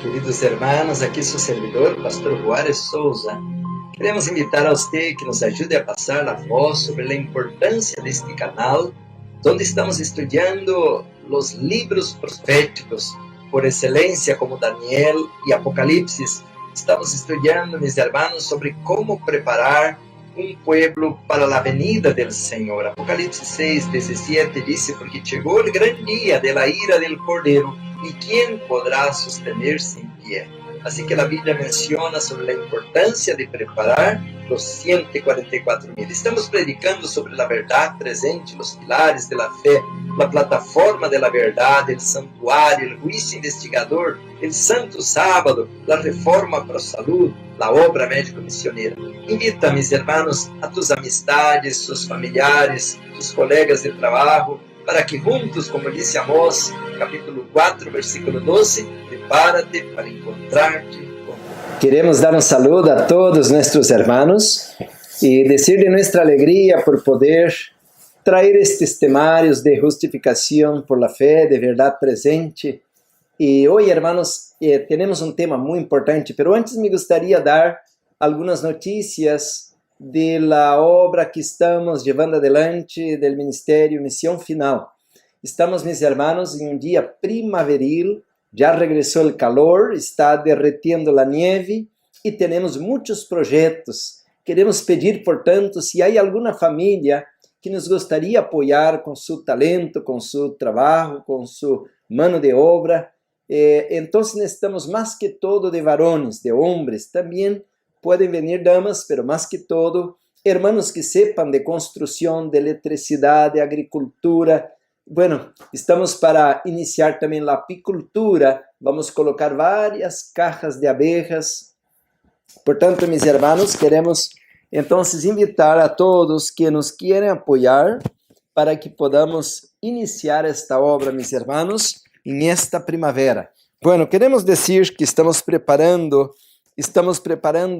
Queridos hermanos, aqui seu servidor, pastor Juárez Souza. Queremos invitar a você que nos ajude a passar a voz sobre a importância deste canal, onde estamos estudando os livros proféticos por excelência, como Daniel e Apocalipse. Estamos estudando, meus hermanos, sobre como preparar um povo para a venida do Senhor. Apocalipse 6:17 diz: porque chegou o grande dia da ira del Cordeiro, e quem poderá sostener-se em pé? Assim que a Bíblia menciona sobre a importância de preparar os 144.000. Estamos predicando sobre a verdade presente, os pilares da fé, a plataforma da verdade, o santuário, o juízo investigador, o santo sábado, a reforma para a saúde, a obra médico-missioneira. Invita, meus irmãos, a tus amistades, sus familiares, tus colegas de trabalho, para que juntos, como disse Amós, capítulo 4, versículo 12, prepárate para encontrar-te con Deus. Queremos dar um saludo a todos nossos hermanos e dizer de nossa alegria por poder trazer estes temários de justificação por la fé, de verdade presente. E hoje, hermanos, temos um tema muito importante, mas antes me gostaria dar algumas notícias da obra que estamos levando adelante do Ministério Missão Final. Estamos, meus hermanos, em um dia primaveril, já regressou o calor, está derretendo a neve e temos muitos projetos. Queremos pedir, portanto, se há alguma família que nos gostaria de apoiar com seu talento, com seu trabalho, com sua mano de obra, então necessitamos mais que todo de varones, de homens, também podem vir damas, pero mais que todo, hermanos que sepam de construção, de eletricidade, agricultura. Bueno, estamos para iniciar também a apicultura, vamos colocar várias cajas de abejas. Portanto, meus hermanos, queremos então invitar a todos que nos querem apoiar para que podamos iniciar esta obra, meus hermanos, em esta primavera. Bueno, queremos dizer que estamos preparando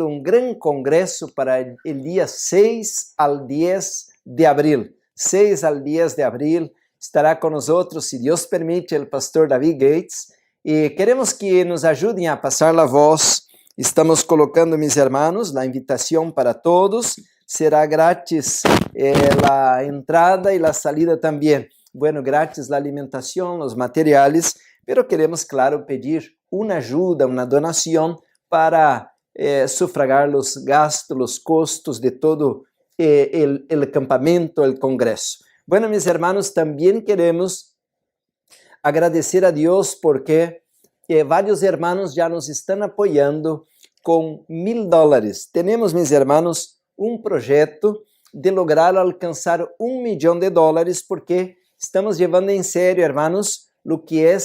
um grande congresso para o dia 6 ao 10 de abril. 6 ao 10 de abril estará conosco, se Deus permite, o pastor David Gates, e queremos que nos ajudem a passar a voz. Estamos colocando, meus hermanos, a invitação para todos. Será grátis a entrada e a salida também. Bueno, grátis a alimentação, os materiais, pero queremos, claro, pedir uma ajuda, uma donação para sufragar os gastos, os custos de todo o acampamento, o congresso. Bueno, meus hermanos, também queremos agradecer a Deus porque vários hermanos já nos estão apoiando com $1,000. Temos, meus hermanos, um projeto de lograr alcançar $1 milhão porque estamos levando em sério, hermanos, o que é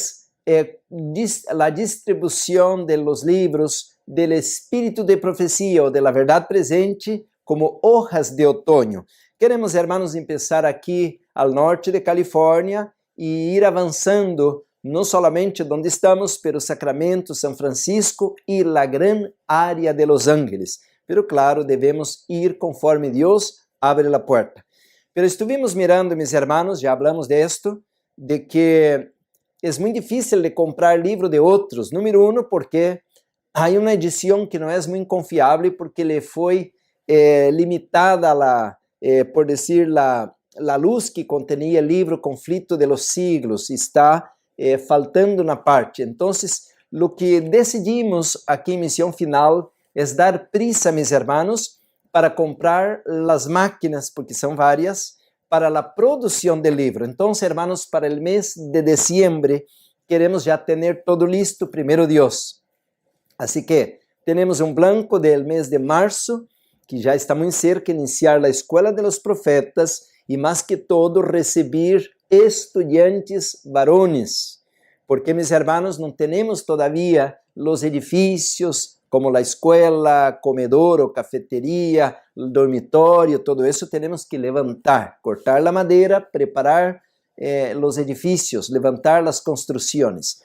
a distribuição de los livros del Espírito de Profecia ou de la Verdade Presente como hojas de outono. Queremos, hermanos, começar aqui ao norte de Califórnia e ir avançando, não somente onde estamos, pero Sacramento, São Francisco e a grande área de Los Ángeles. Pero claro, devemos ir conforme Deus abre a porta. Pero estuvimos mirando, meus hermanos, já hablamos de esto, de que é muito difícil de comprar livro de outros. Número 1, porque há uma edição que não é muito confiável, porque lhe foi limitada por dizer, a luz que contenía o livro Conflito de los Siglos, está faltando na parte. Então, o que decidimos aqui em Missão Final é dar prisa, meus hermanos, para comprar as máquinas, porque são várias, para a produção do livro. Então, hermanos, para o mês de dezembro, queremos já ter todo listo, primeiro Deus. Assim que temos um blanco do mês de março, que já está muito cerca, iniciar a Escola de los Profetas e, mais que todo, receber estudantes varones. Porque, meus hermanos, não temos todavía os edifícios, como a escola, comedor ou cafeteria, o dormitório, todo isso temos que levantar, cortar a madeira, preparar os edifícios, levantar as construções.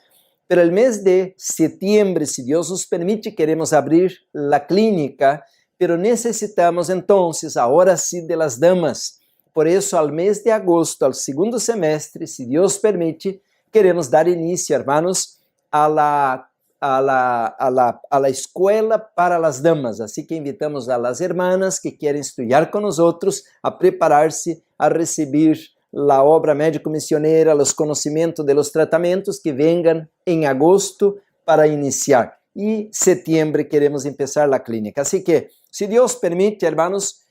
Pero el mês de setembro, se Deus nos permite, queremos abrir a clínica, pero necessitamos então, agora sim, de las damas. Por isso, ao mês de agosto, ao segundo semestre, se Deus permite, queremos dar início, hermanos, a a la escuela para las damas. Así que invitamos a las hermanas que quieren estudiar con nosotros a prepararse a recibir la obra médico-misionera, los conocimientos de los tratamientos que vengan en agosto para iniciar. Y septiembre queremos empezar la clínica. Así que, si Dios permite, hermanos,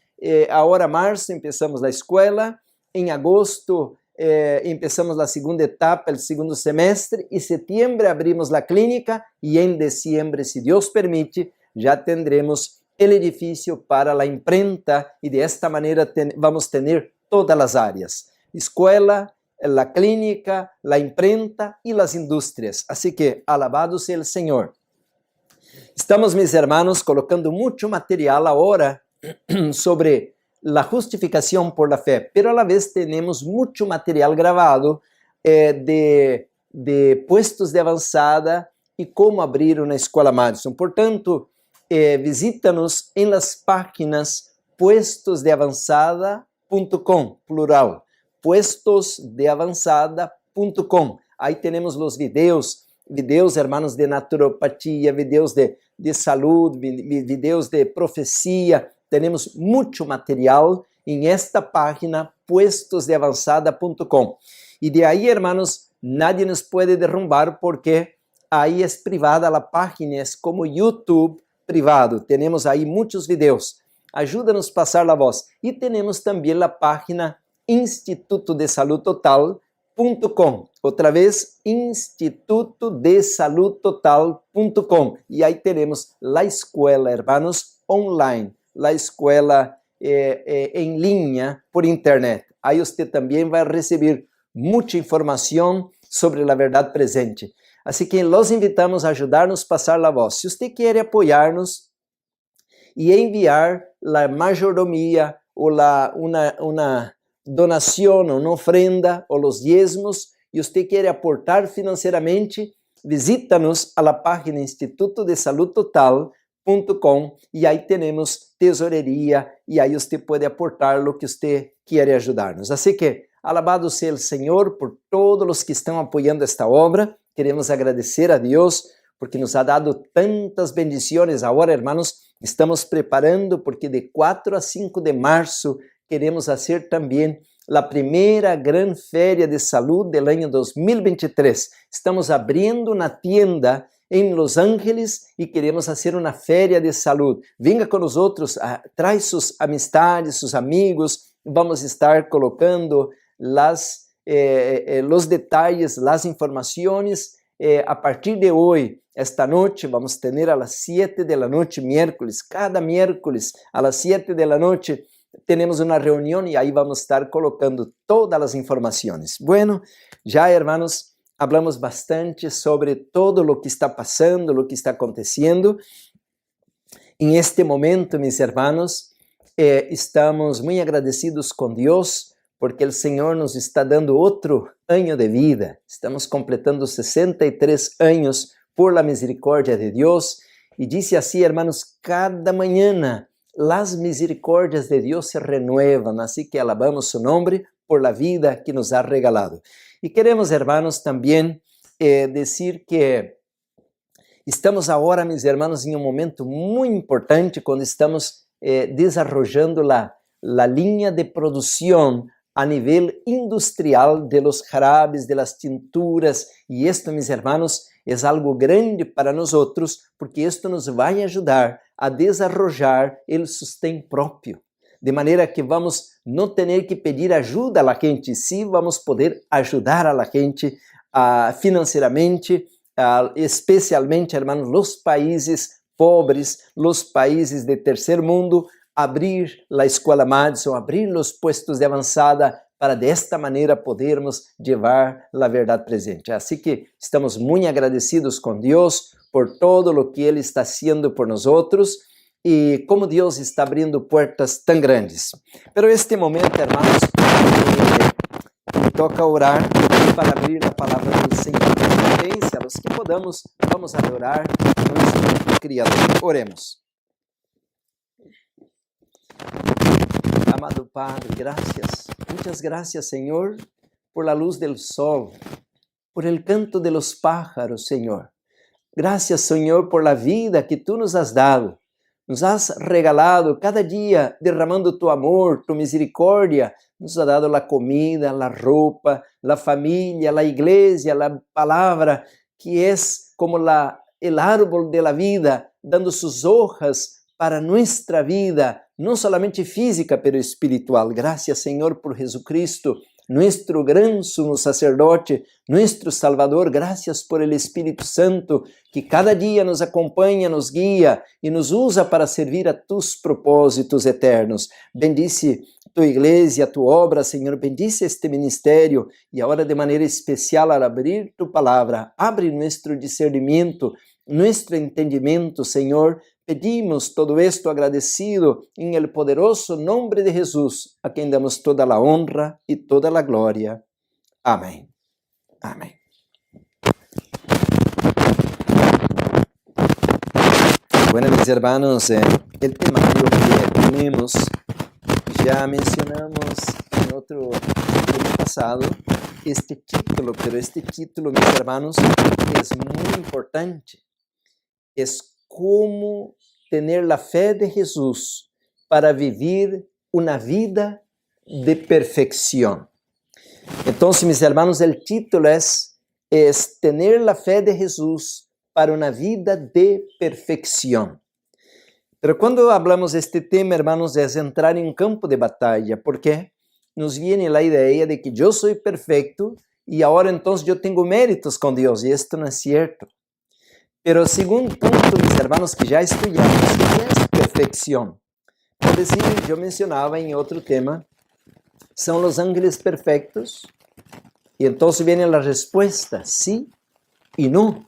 ahora marzo empezamos la escuela, en agosto empezamos la segunda etapa, el segundo semestre, y septiembre abrimos la clínica, y en diciembre, si Dios permite, ya tendremos el edificio para la imprenta, y de esta manera vamos a tener todas las áreas: escuela, la clínica, la imprenta y las industrias. Así que, alabado sea el Señor. Estamos, mis hermanos, colocando mucho material ahora sobre la justificación por la fe, pero a la vez tenemos mucho material grabado de puestos de avanzada y cómo abrir una escuela Madison. Portanto, visítanos en las páginas puestosdeavanzada.com, plural, puestosdeavanzada.com. Ahí tenemos los videos, hermanos, de naturopatía, videos de salud, videos de profecía. Tenemos mucho material en esta página, puestosdeavanzada.com. Y de ahí, hermanos, nadie nos puede derrumbar porque ahí es privada la página, es como YouTube privado. Tenemos ahí muchos videos. Ayúdanos a pasar la voz. Y tenemos también la página institutodesaludtotal.com. Otra vez, institutodesaludtotal.com. Y ahí tenemos la escuela, hermanos, online. La escuela en línea por internet. Ahí usted también va a recibir mucha información sobre la verdad presente. Así que los invitamos a ayudarnos a pasar la voz. Si usted quiere apoyarnos y enviar la mayordomía o una donación o una ofrenda o los diezmos, y usted quiere aportar financeiramente, visítanos a la página institutodesaludtotal.com y ahí tenemos tesorería y ahí usted puede aportar lo que usted quiere ayudarnos. Así que, alabado sea el Señor por todos los que están apoyando esta obra. Queremos agradecer a Dios porque nos ha dado tantas bendiciones. Ahora, hermanos, estamos preparando porque de 4 a 5 de marzo queremos hacer también la primera gran feria de salud del año 2023. Estamos abriendo una tienda en Los Ángeles y queremos hacer una feria de salud. Venga con nosotros, trae sus amistades, sus amigos. Vamos a estar colocando los detalles, las informaciones. A partir de hoy, esta noche, vamos a tener a las 7 de la noche, miércoles, cada miércoles a las 7 de la noche, tenemos una reunión y ahí vamos a estar colocando todas las informaciones. Bueno, ya, hermanos, hablamos bastante sobre todo lo que está pasando, lo que está aconteciendo. En este momento, mis hermanos, estamos muy agradecidos con Dios porque el Señor nos está dando otro año de vida. Estamos completando 63 años por la misericordia de Dios. Y dice así, hermanos, cada mañana las misericordias de Dios se renuevan. Así que alabamos su nombre por la vida que nos ha regalado. Y queremos, hermanos, también decir que estamos ahora, mis hermanos, en un momento muy importante cuando estamos desarrollando la línea de producción a nivel industrial de los jarabes, de las tinturas. Y esto, mis hermanos, es algo grande para nosotros porque esto nos va a ayudar a desarrollar el sustento propio. De maneira que vamos não ter que pedir ajuda à gente, sim, vamos poder ajudar a gente financeiramente, especialmente, hermanos, os países pobres, os países de terceiro mundo, abrir a escola Madison, abrir os puestos de avançada, para desta maneira podermos levar a verdade presente. Assim que estamos muito agradecidos com Deus por todo o que Ele está fazendo por nós e como Deus está abrindo portas tão grandes. Pero este momento, hermanos, me toca orar para abrir a palavra do Senhor. Pense a los que podamos, vamos adorar nosso Criador. Oremos. Amado Padre, gracias. Muchas gracias, Señor, por la luz del sol, por el canto de los pájaros, Señor. Gracias, Señor, por la vida que tú nos has dado. Nos has regalado cada día derramando tu amor, tu misericordia. Nos ha dado la comida, la ropa, la familia, la iglesia, la palabra, que es como el árbol de la vida, dando sus hojas para nuestra vida, no solamente física, pero espiritual. Gracias, Señor, por Jesucristo, nuestro gran sumo sacerdote, nuestro Salvador. Gracias por el Espíritu Santo, que cada día nos acompaña, nos guía y nos usa para servir a tus propósitos eternos. Bendice tu iglesia, tu obra, Señor. Bendice este ministerio y ahora de manera especial al abrir tu palabra, abre nuestro discernimiento, nuestro entendimiento, Señor. Pedimos todo esto agradecido en el poderoso nombre de Jesús, a quien damos toda la honra y toda la gloria. Amén. Amén. Bueno, mis hermanos, el temario que tenemos, ya mencionamos en otro tema pasado este título, pero este título, mis hermanos, es muy importante. Es cómo tener la fe de Jesús para vivir una vida de perfección. Entonces, mis hermanos, el título es tener la fe de Jesús para una vida de perfección. Pero cuando hablamos de este tema, hermanos, es entrar en un campo de batalla, porque nos viene la idea de que yo soy perfecto y ahora entonces yo tengo méritos con Dios, y esto no es cierto. Pero segundo punto, mis hermanos, que ya estudiamos, ¿qué es perfección? Por decir, yo mencionaba en otro tema, ¿son los ángeles perfectos? Y entonces viene la respuesta, sí y no.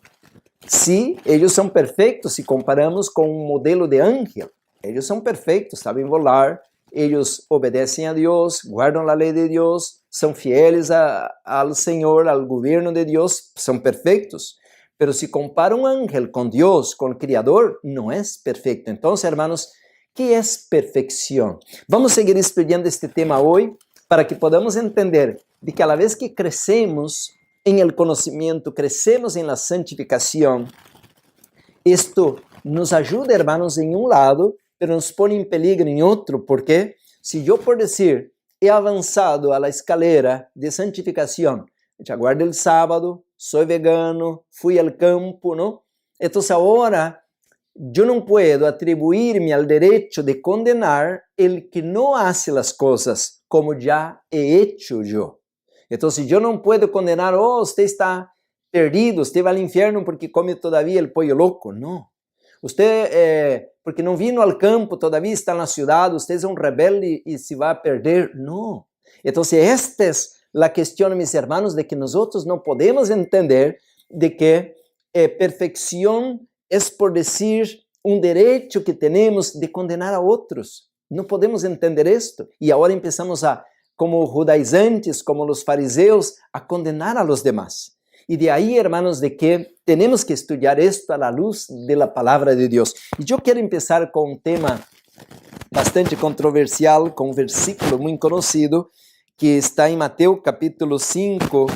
Sí, ellos son perfectos si comparamos con un modelo de ángel. Ellos son perfectos, saben volar, ellos obedecen a Dios, guardan la ley de Dios, son fieles al Señor, al gobierno de Dios, son perfectos. Pero si compara un ángel con Dios, con el Creador, no es perfecto. Entonces, hermanos, ¿qué es perfección? Vamos a seguir estudiando este tema hoy para que podamos entender de que a la vez que crecemos en el conocimiento, crecemos en la santificación, esto nos ayuda, hermanos, en un lado, pero nos pone en peligro en otro, porque si yo, por decir, he avanzado a la escalera de santificación, ya guardo el sábado, soy vegano, fui al campo, ¿no? Entonces ahora yo no puedo atribuirme al derecho de condenar el que no hace las cosas como ya he hecho yo. Entonces yo no puedo condenar, oh, usted está perdido, usted va al infierno porque come todavía el pollo loco. No. Usted, porque no vino al campo, todavía está en la ciudad, usted es un rebelde y se va a perder. No. Entonces esta es la cuestión, mis hermanos, de que nosotros no podemos entender de que perfección es, por decir, un derecho que tenemos de condenar a otros. No podemos entender esto. Y ahora empezamos a, como judaizantes, como los fariseos, a condenar a los demás. Y de ahí, hermanos, de que tenemos que estudiar esto a la luz de la palabra de Dios. Y yo quiero empezar con un tema bastante controversial, con un versículo muy conocido, que está en Mateo capítulo 5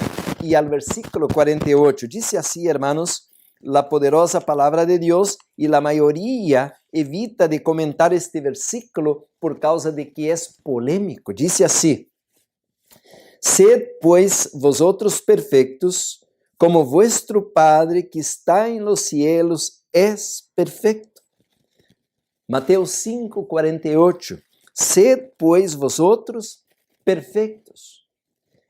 y al versículo 48. Dice así, hermanos, la poderosa palabra de Dios, y la mayoría evita de comentar este versículo por causa de que es polémico. Dice así: sed pues vosotros perfectos, como vuestro Padre que está en los cielos es perfecto. Mateo 5, 48. Sed pues vosotros perfectos.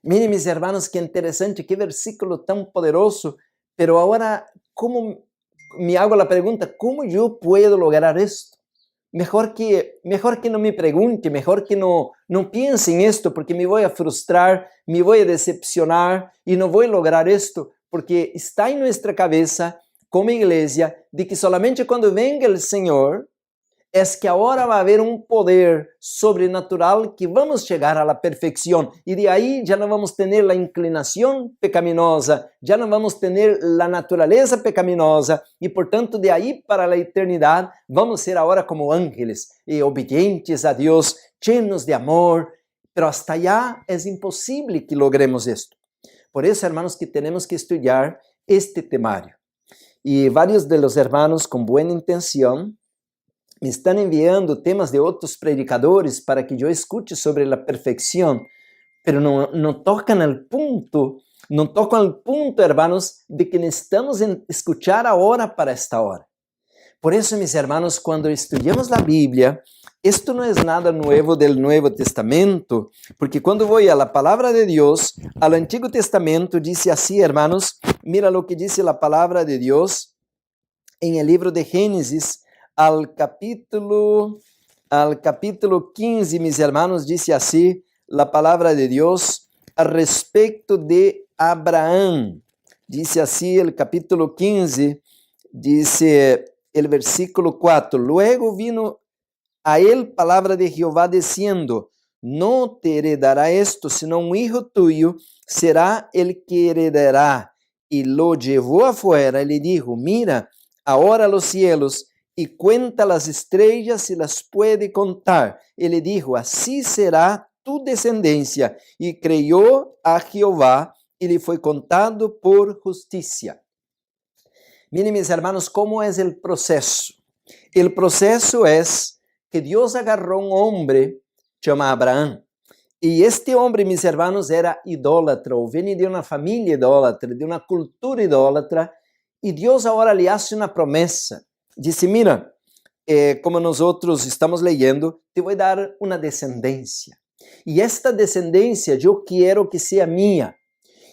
Miren, mis hermanos, qué interesante, qué versículo tan poderoso. Pero ahora, ¿cómo me hago la pregunta? ¿Cómo yo puedo lograr esto? Mejor que no me pregunte, mejor que no piense en esto, porque me voy a frustrar, me voy a decepcionar y no voy a lograr esto, porque está en nuestra cabeza, como iglesia, de que solamente cuando venga el Señor, es que ahora va a haber un poder sobrenatural que vamos a llegar a la perfección, y de ahí ya no vamos a tener la inclinación pecaminosa, ya no vamos a tener la naturaleza pecaminosa, y por tanto de ahí para la eternidad vamos a ser ahora como ángeles, obedientes a Dios, llenos de amor, pero hasta allá es imposible que logremos esto. Por eso, hermanos, que tenemos que estudiar este temario. Y varios de los hermanos con buena intención me están enviando temas de otros predicadores para que yo escuche sobre la perfección, pero no tocan al punto, no tocan al punto, hermanos, de que necesitamos escuchar ahora para esta hora. Por eso, mis hermanos, cuando estudiamos la Biblia, esto no es nada nuevo del Nuevo Testamento, porque cuando voy a la palabra de Dios, al Antiguo Testamento, dice así, hermanos, mira lo que dice la palabra de Dios en el libro de Génesis, al capítulo 15, mis hermanos, dice así la palabra de Dios al respecto de Abraham. Dice así el capítulo 15, dice el versículo 4, luego vino a él palabra de Jehová diciendo, no te heredará esto, sino un hijo tuyo será el que heredará. Y lo llevó afuera y le dijo, mira, ahora los cielos y cuenta las estrellas si las puede contar. Y le dijo, así será tu descendencia. Y creyó a Jehová y le fue contado por justicia. Miren, mis hermanos, ¿cómo es el proceso? El proceso es que Dios agarró un hombre llamado Abraham. Y este hombre, mis hermanos, era idólatra, o viene de una familia idólatra, de una cultura idólatra. Y Dios ahora le hace una promesa. Dice, mira, como nosotros estamos leyendo, te voy a dar una descendencia. Y esta descendencia yo quiero que sea mía.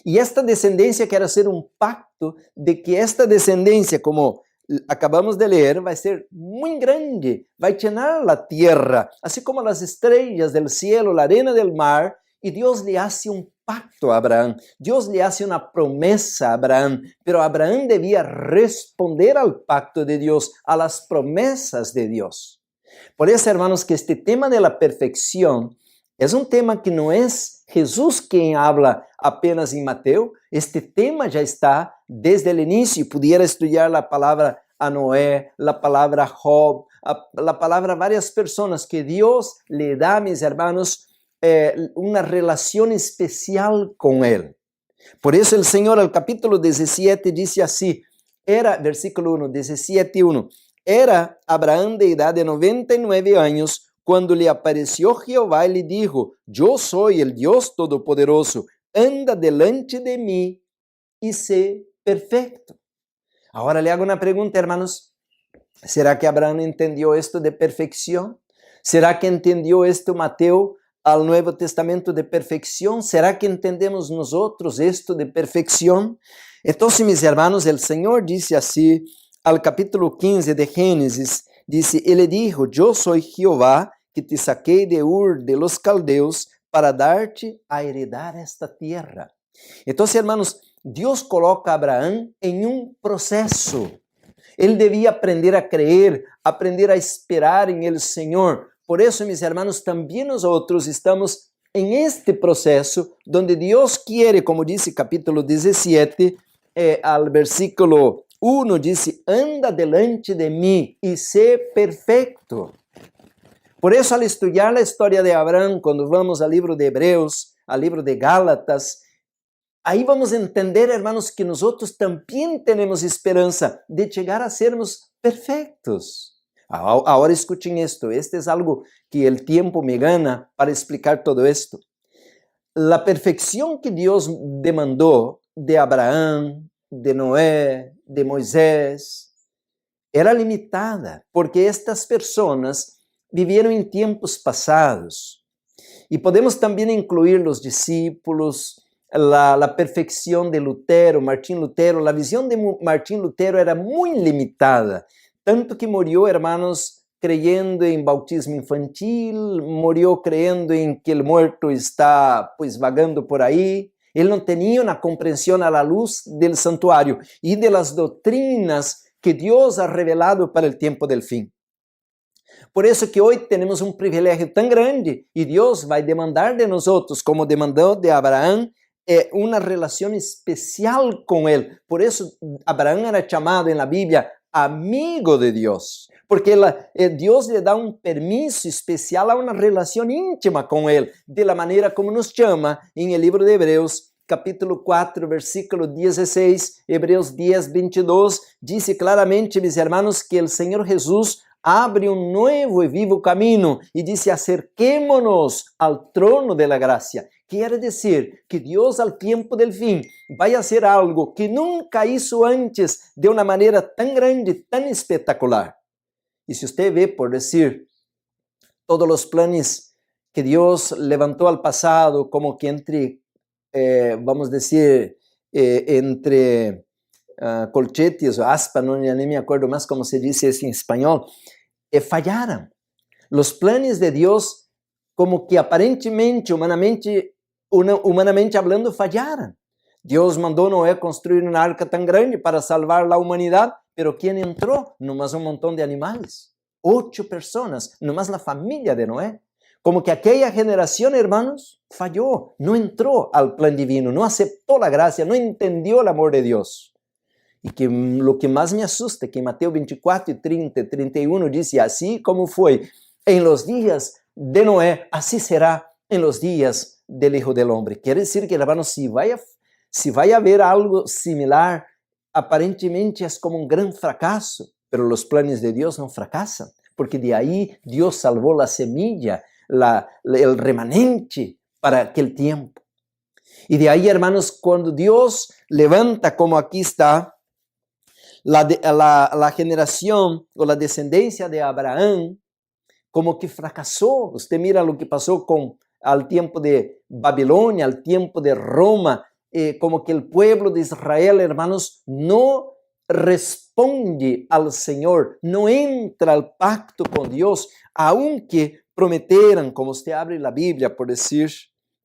Y esta descendencia quiere hacer un pacto de que esta descendencia, como acabamos de leer, va a ser muy grande, va a llenar la tierra, así como las estrellas del cielo, la arena del mar. Y Dios le hace un pacto a Abraham, Dios le hace una promesa a Abraham, pero Abraham debía responder al pacto de Dios, a las promesas de Dios. Por eso, hermanos, que este tema de la perfección es un tema que no es Jesús quien habla apenas en Mateo. Este tema ya está desde el inicio. Pudiera estudiar la palabra a Noé, la palabra Job, la palabra a varias personas que Dios le da, mis hermanos, una relación especial con él. Por eso el Señor al capítulo 17 dice así, versículo 1, 17:1, era Abraham de edad de 99 años cuando le apareció Jehová y le dijo, yo soy el Dios Todopoderoso, anda delante de mí y sé perfecto. Ahora le hago una pregunta, hermanos. ¿Será que Abraham entendió esto de perfección? ¿Será que entendió esto Mateo al Nuevo Testamento de perfección? ¿Será que entendemos nosotros esto de perfección? Entonces, mis hermanos, el Señor dice así, al capítulo 15 de Génesis, dice, Él dijo, yo soy Jehová que te saqué de Ur de los Caldeos para darte a heredar esta tierra. Entonces, hermanos, Dios coloca a Abraham en un proceso. Él debía aprender a creer, aprender a esperar en el Señor. Por eso, mis hermanos, también nosotros estamos en este proceso donde Dios quiere, como dice capítulo 17, al versículo 1, dice, anda delante de mí y sé perfecto. Por eso, al estudiar la historia de Abraham, cuando vamos al libro de Hebreos, al libro de Gálatas, ahí vamos a entender, hermanos, que nosotros también tenemos esperanza de llegar a sermos perfectos. Ahora escuchen esto, este es algo que el tiempo me gana para explicar todo esto. La perfección que Dios demandó de Abraham, de Noé, de Moisés, era limitada, porque estas personas vivieron en tiempos pasados. Y podemos también incluir los discípulos, la perfección de Lutero, Martín Lutero. La visión de Martín Lutero era muy limitada, tanto que murió, hermanos, creyendo en bautismo infantil, murió creyendo en que el muerto está pues vagando por ahí. Él no tenía una comprensión a la luz del santuario y de las doctrinas que Dios ha revelado para el tiempo del fin. Por eso que hoy tenemos un privilegio tan grande y Dios va a demandar de nosotros, como demandó de Abraham, una relación especial con él. Por eso Abraham era llamado en la Biblia amigo de Dios, porque Dios le da un permiso especial a una relación íntima con él, de la manera como nos llama en el libro de Hebreos, capítulo 4, versículo 16, Hebreos 10, 22, dice claramente, mis hermanos, que el Señor Jesús abre un nuevo y vivo camino y dice, acerquémonos al trono de la gracia. Quiere decir que Dios al tiempo del fin vaya a hacer algo que nunca hizo antes de una manera tan grande, tan espectacular. Y si usted ve, por decir, todos los planes que Dios levantó al pasado, como que entre, vamos a decir, entre colchetes o aspas, no, ni me acuerdo más cómo se dice eso en español, fallaram. Los planes de Dios, como que aparentemente, humanamente hablando, fallaram. Dios mandó a Noé construir una arca tan grande para salvar la humanidad, pero ¿quién entró? Nomás un montón de animales. 8 personas, nomás la familia de Noé. Como que aquella generación, hermanos, falló, no entró al plan divino, no aceptó la gracia, no entendió el amor de Dios. Y que lo que más me asusta, que Mateo 24, 30, 31 dice, así como fue en los días de Noé, así será en los días del Hijo del Hombre. Quiere decir que, hermanos, si vaya a haber algo similar, aparentemente es como un gran fracaso, pero los planes de Dios no fracasan, porque de ahí Dios salvó la semilla, el remanente para aquel tiempo. Y de ahí, hermanos, cuando Dios levanta, como aquí está, la generación o la descendencia de Abraham, como que fracasó. Usted mira lo que pasó al tiempo de Babilonia, al tiempo de Roma, como que el pueblo de Israel, hermanos, no responde al Señor, no entra al pacto con Dios, aunque prometeran, como usted abre la Biblia, por decir,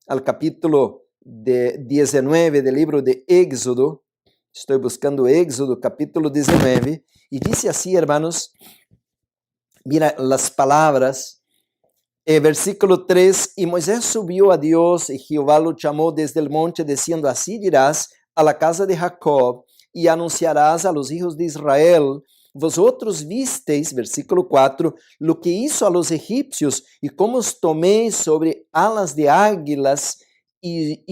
al capítulo 19 del libro de Éxodo. Estoy buscando Éxodo, capítulo 19, y dice así, hermanos, mira las palabras, versículo 3, y Moisés subió a Dios, y Jehová lo llamó desde el monte, diciendo, así dirás a la casa de Jacob, y anunciarás a los hijos de Israel, vosotros visteis, versículo 4, lo que hizo a los egipcios, y cómo os tomé sobre alas de águilas, y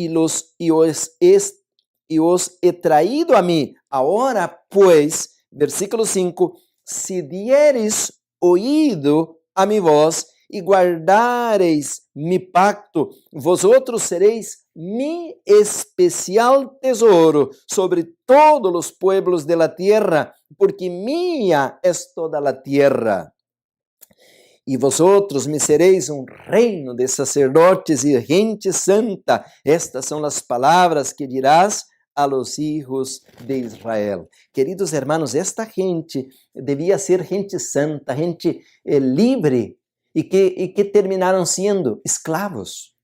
os he traído a mí. Ahora, pues, versículo 5, si diereis oído a mi voz y guardareis mi pacto, vosotros seréis mi especial tesoro sobre todos los pueblos de la tierra, porque mía es toda la tierra. Y vosotros me seréis un reino de sacerdotes y gente santa. Estas son las palabras que dirás a los hijos de Israel. Queridos hermanos, esta gente debía ser gente santa, gente libre, y que terminaron siendo esclavos.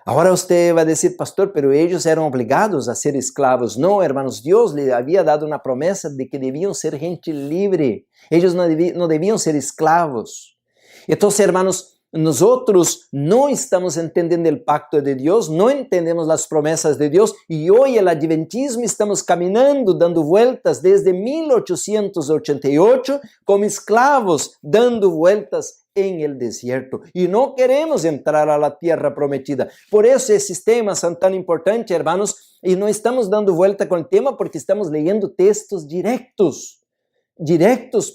Ahora usted va a decir, pastor, pero ellos eran obligados a ser esclavos. No, hermanos, Dios les había dado una promesa de que debían ser gente libre. Ellos no debían ser esclavos. Entonces, hermanos, nosotros no estamos entendiendo el pacto de Dios, no entendemos las promesas de Dios, y hoy el adventismo estamos caminando, dando vueltas desde 1888 como esclavos, dando vueltas en el desierto, y no queremos entrar a la tierra prometida. Por eso esos temas son tan importantes, hermanos, y no estamos dando vuelta con el tema porque estamos leyendo textos directos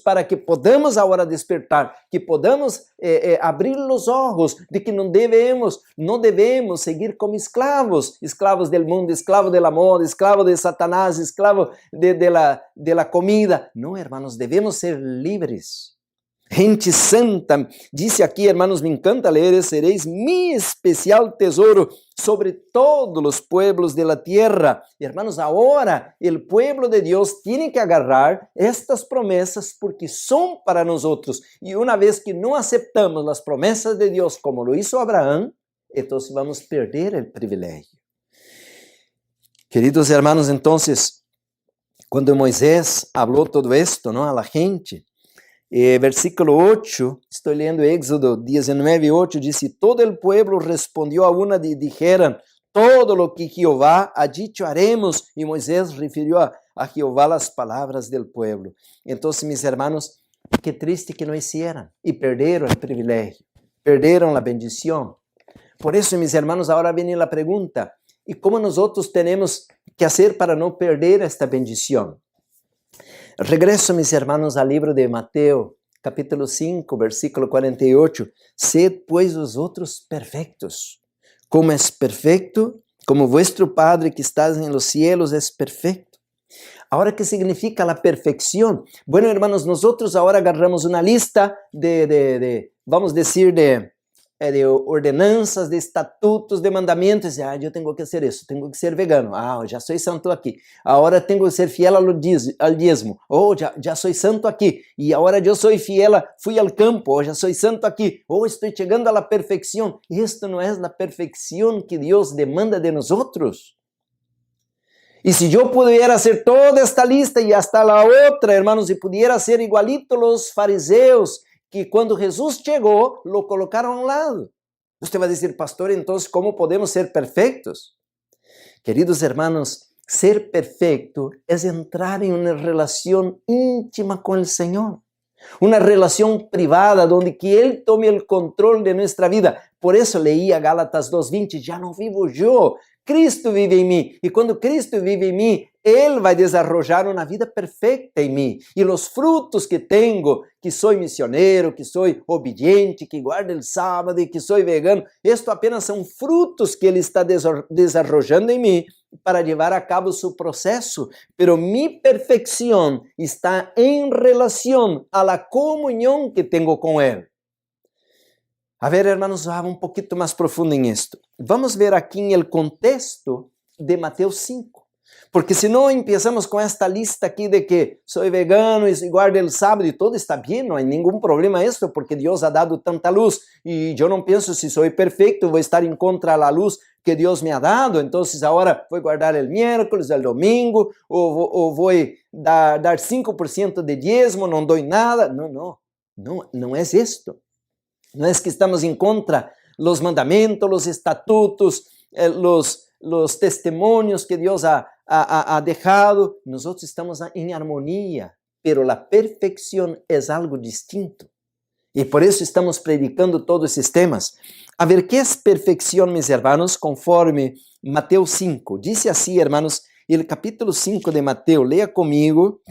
para que podamos agora despertar, que podamos abrir os olhos de que não devemos seguir como esclavos del mundo, esclavos del amor, esclavos de Satanás, esclavos de la comida. Não, hermanos, devemos ser livres. Gente santa, dice aquí, hermanos, me encanta leer, seréis mi especial tesoro sobre todos los pueblos de la tierra. Hermanos, ahora el pueblo de Dios tiene que agarrar estas promesas porque son para nosotros. Y una vez que no aceptamos las promesas de Dios como lo hizo Abraham, entonces vamos a perder el privilegio. Queridos hermanos, entonces, cuando Moisés habló todo esto, ¿no?, a la gente, versículo 8, estoy leyendo Éxodo 19, 8, dice, todo el pueblo respondió a una y dijeron, todo lo que Jehová ha dicho haremos, y Moisés refirió a Jehová las palabras del pueblo. Entonces, mis hermanos, qué triste que no hicieran, y perdieron el privilegio, perdieron la bendición. Por eso, mis hermanos, ahora viene la pregunta, e como nós temos que fazer para não perder esta bendição. Regresso, mis hermanos, al libro de Mateo, capítulo 5, versículo 48. Sed pues vosotros perfectos, como es perfecto, como vuestro Padre que está en los cielos es perfecto. Ahora, ¿qué significa la perfección? Bueno, hermanos, nosotros ahora agarramos una lista vamos a decir, de ordenanças, de estatutos, de mandamentos. Eu tenho que fazer isso, tenho que ser vegano. Já sou santo aqui. Agora tenho que ser fiel ao dízimo. Já sou santo aqui. E agora eu sou fiel, fui ao campo. Já sou santo aqui. Estou chegando à perfeição. Isto não é a perfeição que Deus demanda de nós. E se eu pudesse fazer toda esta lista e hasta a outra, hermanos, e pudesse ser igualito aos fariseus, que quando Jesus chegou, lo colocaram a um lado. Você vai dizer, pastor, então como podemos ser perfeitos? Queridos hermanos, ser perfeito é entrar em uma relação íntima com o Senhor. Uma relação privada, onde que Ele tome o controle de nossa vida. Por isso leía Gálatas 2:20, já não vivo eu, Cristo vive em mim. E quando Cristo vive em mim, Ele vai desarrollar uma vida perfeita em mim. E os frutos que tenho, que sou missionário, que sou obediente, que guardo o sábado e que sou vegano, isto apenas são frutos que Ele está desarrollando em mim para levar a cabo seu processo. Pero mi perfeição está em relação a la comunhão que tenho com Ele. A ver, hermanos, vamos um pouquinho mais profundo em isto. Vamos ver aqui em el contexto de Mateus 5. Porque se não começamos com esta lista aqui de que sou vegano e guardo o sábado e todo está bem, não há nenhum problema isso, porque Deus ha dado tanta luz e eu não penso se sou perfeito, vou estar em contra da luz que Deus me ha dado, então agora vou guardar o miércoles, o domingo, ou vou dar 5% de dízimo, não dou nada. Não é isto. Não é que estamos em contra los mandamentos, los estatutos, los testimonios que Deus ha dejado. Nosotros estamos em harmonia, pero la perfección es algo distinto. E por isso estamos predicando todos esses temas. A ver, ¿qué es perfección, mis hermanos? Conforme Mateus 5. Dice así, hermanos, el capítulo 5 de Mateo. Lea conmigo.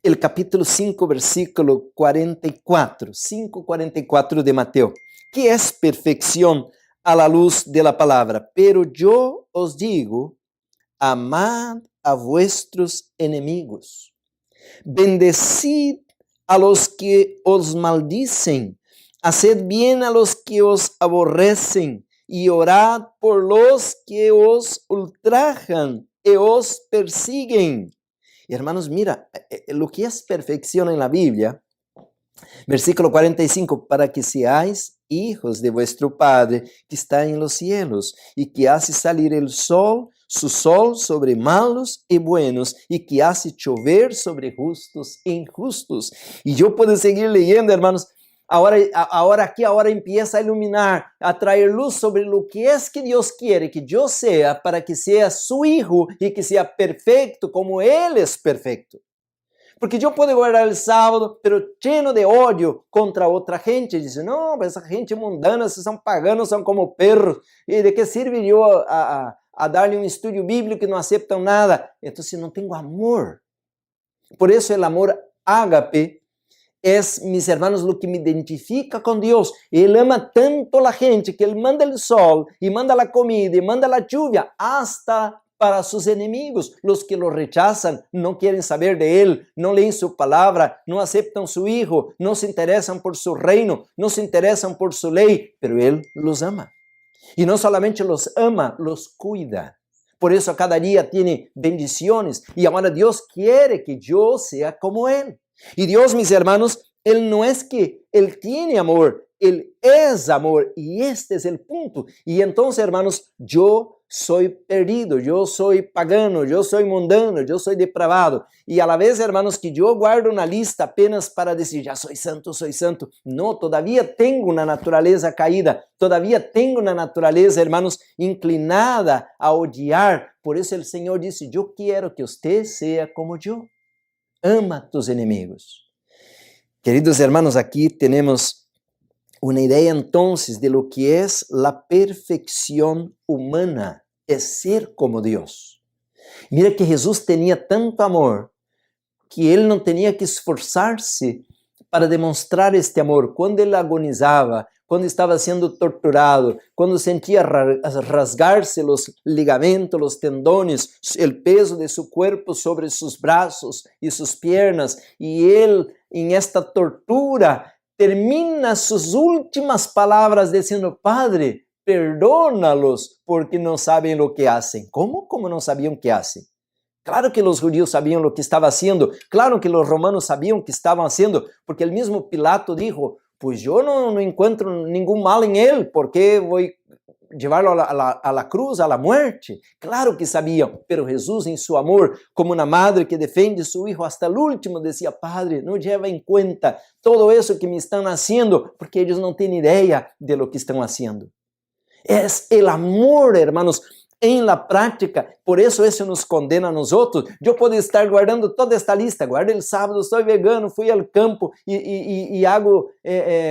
El capítulo 5, versículo 44, 5:44 de Mateo. Que es perfección a la luz de la palabra? Pero yo os digo, amad a vuestros enemigos, bendecid a los que os maldicen, haced bien a los que os aborrecen, y orad por los que os ultrajan y os persiguen. Hermanos, mira, lo que es perfección en la Biblia, versículo 45, para que seáis hijos de vuestro Padre que está en los cielos, y que hace salir su sol sobre malos y buenos, y que hace chover sobre justos e injustos. Y yo puedo seguir leyendo, hermanos. Ahora empieza a iluminar, a traer luz sobre lo que es que Dios quiere que yo sea, para que sea su hijo y que sea perfecto como Él es perfecto. Porque yo puedo guardar el sábado, pero lleno de odio contra otra gente. Dice, no, esa gente mundana, se son paganos, son como perros. ¿Y de qué sirve yo a darle un estudio bíblico y no aceptan nada? Entonces no tengo amor. Por eso el amor ágape es, mis hermanos, lo que me identifica con Dios. Él ama tanto a la gente que Él manda el sol y manda la comida y manda la lluvia hasta para sus enemigos, los que lo rechazan, no quieren saber de Él, no leen su palabra, no aceptan su Hijo, no se interesan por su reino, no se interesan por su ley, pero Él los ama. Y no solamente los ama, los cuida. Por eso cada día tiene bendiciones y ahora Dios quiere que yo sea como Él. Y Dios, mis hermanos, Él no es que Él tiene amor, Él es amor, y este es el punto. Y entonces, hermanos, yo soy perdido, yo soy pagano, yo soy mundano, yo soy depravado. Y a la vez, hermanos, que yo guardo una lista apenas para decir, ya soy santo, soy santo. No, todavía tengo una naturaleza caída, todavía tengo una naturaleza, hermanos, inclinada a odiar. Por eso el Señor dice, yo quiero que usted sea como yo. Ama a tus enemigos. Queridos hermanos, aquí tenemos una idea entonces de lo que es la perfección humana. é ser como Deus. Mira que Jesus tinha tanto amor que ele não tinha que esforçar-se para demonstrar este amor. Quando ele agonizava, quando estava sendo torturado, quando sentia rasgar-se os ligamentos, os tendones, o peso de seu corpo sobre seus braços e suas pernas, e ele, em esta tortura, termina suas últimas palavras dizendo: Padre, perdónalos, porque não sabem o que hacen. Como? Como não sabiam o que hacen? Claro que os judíos sabiam o que estava haciendo, claro que os romanos sabiam o que estavam haciendo, porque o mesmo Pilato dijo: pues yo no encuentro ningún mal en él, ¿por qué voy a llevarlo a la cruz, a la muerte? Claro que sabían, pero Jesús en su amor, como una madre que defende a su hijo hasta el último, decía: Padre, no lleva en cuenta todo eso que me están haciendo, porque ellos no tienen idea de lo que están haciendo. Es el amor, hermanos, en la práctica, por eso nos condena a nosotros. Yo puedo estar guardando toda esta lista, guardo el sábado, soy vegano, fui al campo y hago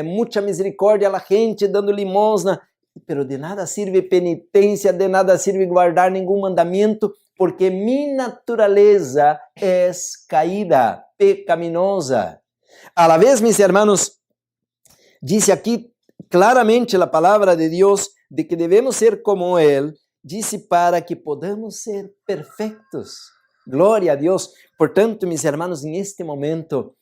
mucha misericordia a la gente, dando limosna, pero de nada sirve penitencia, de nada sirve guardar ningún mandamiento, porque mi naturaleza es caída, pecaminosa. A la vez, mis hermanos, dice aquí claramente la palabra de Dios de que debemos ser como Él, dice para que podamos ser perfectos. Glória a Deus. Portanto, mis hermanos, en este momento,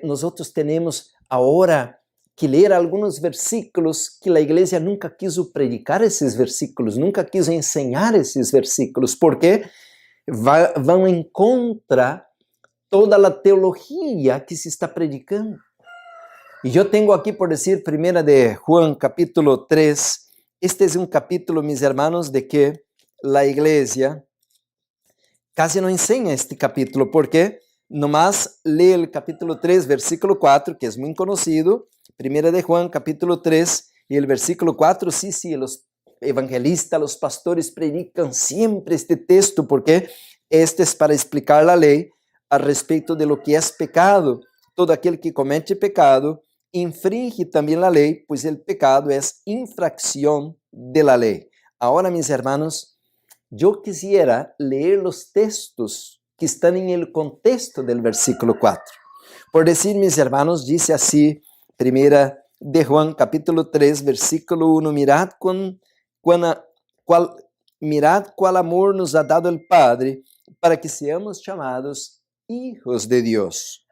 nosotros tenemos ahora que ler algunos versículos que a igreja nunca quiso predicar esses versículos, nunca quiso enseñar esses versículos, porque vão em contra toda a teologia que se está predicando. E eu tenho aqui por dizer, 1 de Juan, capítulo 3, este é um capítulo, mis hermanos, de que a igreja casi não ensina este capítulo, porque nomás lê o capítulo 3, versículo 4, que é muito conhecido, 1 de Juan, capítulo 3, e o versículo 4, sí, os evangelistas, os pastores predicam sempre este texto, porque este é para explicar a lei a respeito de lo que é pecado. Todo aquele que comete pecado infringe também a lei, pois o pecado é infracção de la lei. Agora, mis hermanos, eu quisiera ler os textos que estão em el contexto del versículo 4. Por decir, mis hermanos, dice assim, 1 de Juan, capítulo 3, versículo 1, mirad qual amor nos ha dado el Padre, para que seamos chamados hijos de Dios.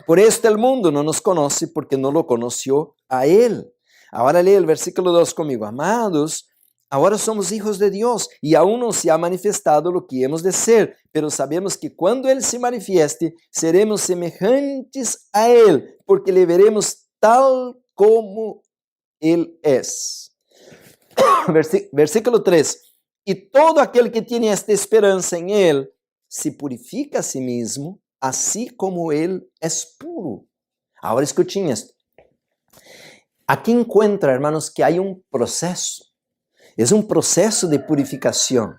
Por esto el mundo no nos conoce, porque no lo conoció a Él. Ahora lee el versículo 2 conmigo. Amados, ahora somos hijos de Dios, y aún no se ha manifestado lo que hemos de ser, pero sabemos que cuando Él se manifieste, seremos semejantes a Él, porque le veremos tal como Él es. Versículo 3. Y todo aquel que tiene esta esperanza en Él, se purifica a sí mismo, así como Él es puro. Ahora escuchen esto. Aquí encuentra, hermanos, que hay un proceso. Es un proceso de purificación.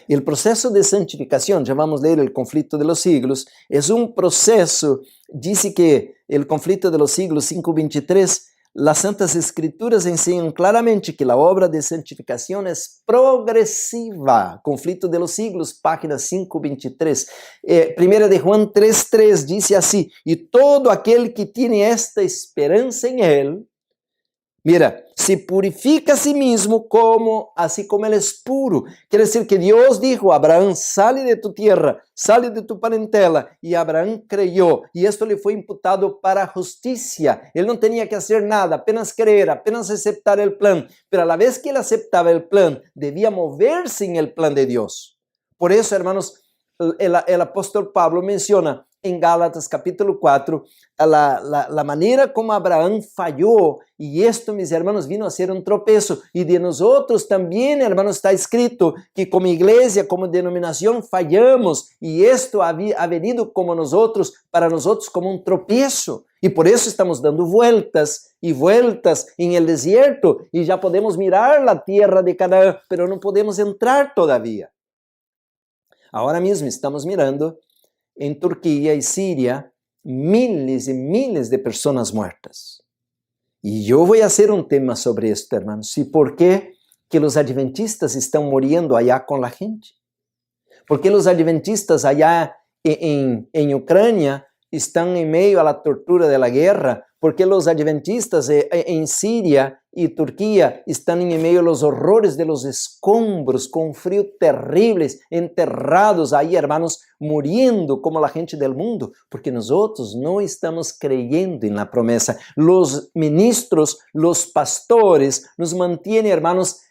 El proceso de santificación, ya vamos a leer el conflicto de los siglos, es un proceso, dice que el conflicto de los siglos 5:23, las Santas Escrituras enseñan claramente que la obra de santificación es progresiva. Conflicto de los siglos, página 5:23. 1 de Juan 3:3 dice así: y todo aquel que tiene esta esperanza en Él, mira, se purifica a sí mismo así como Él es puro. Quiere decir que Dios dijo: Abraham, sale de tu tierra, sale de tu parentela. Y Abraham creyó, y esto le fue imputado para justicia. Él no tenía que hacer nada, apenas creer, apenas aceptar el plan. Pero a la vez que él aceptaba el plan, debía moverse en el plan de Dios. Por eso, hermanos, el apóstol Pablo menciona en Gálatas capítulo 4 la manera como Abraham falló, y esto, mis hermanos, vino a ser un tropezo, y de nosotros también, hermanos, está escrito que como iglesia, como denominación fallamos, y esto ha venido como nosotros, para nosotros como un tropiezo, y por eso estamos dando vueltas y vueltas en el desierto, y ya podemos mirar la tierra de Canaán, pero no podemos entrar todavía. Ahora mismo estamos mirando en Turquía y Siria miles y miles de personas muertas. Y yo voy a hacer un tema sobre esto, hermanos. ¿Y por qué que os adventistas estão morrendo allá com a gente? ¿Por qué los adventistas allá en Ucrania están en medio a la tortura de la guerra? ¿Por qué los adventistas en Siria y Turquía están en medio de los horrores de los escombros, con frío terribles, enterrados ahí, hermanos, muriendo como la gente del mundo? Porque nosotros no estamos creyendo en la promesa. Los ministros, los pastores nos mantienen, hermanos,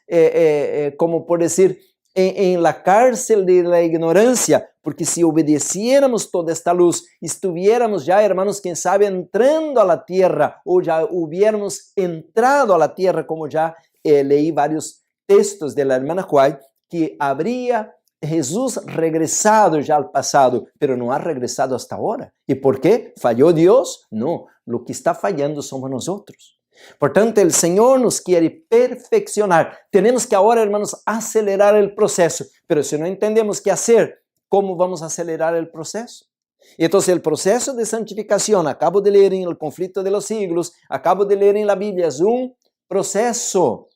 como por decir, en la cárcel de la ignorancia, porque si obedeciéramos toda esta luz, estuviéramos ya, hermanos, quien sabe, entrando a la tierra, o ya hubiéramos entrado a la tierra, como ya leí varios textos de la hermana White, que habría Jesús regresado ya al pasado, pero no ha regresado hasta ahora. ¿Y por qué? ¿Falló Dios? No, lo que está fallando somos nosotros. Portanto, o Senhor nos quiere perfeccionar. Temos que agora, hermanos, acelerar o processo. Mas se não entendemos o que fazer, como vamos acelerar o processo? Então, o processo de santificação, acabo de ler em O Conflito de los Siglos, acabo de ler em la Bíblia, é processo.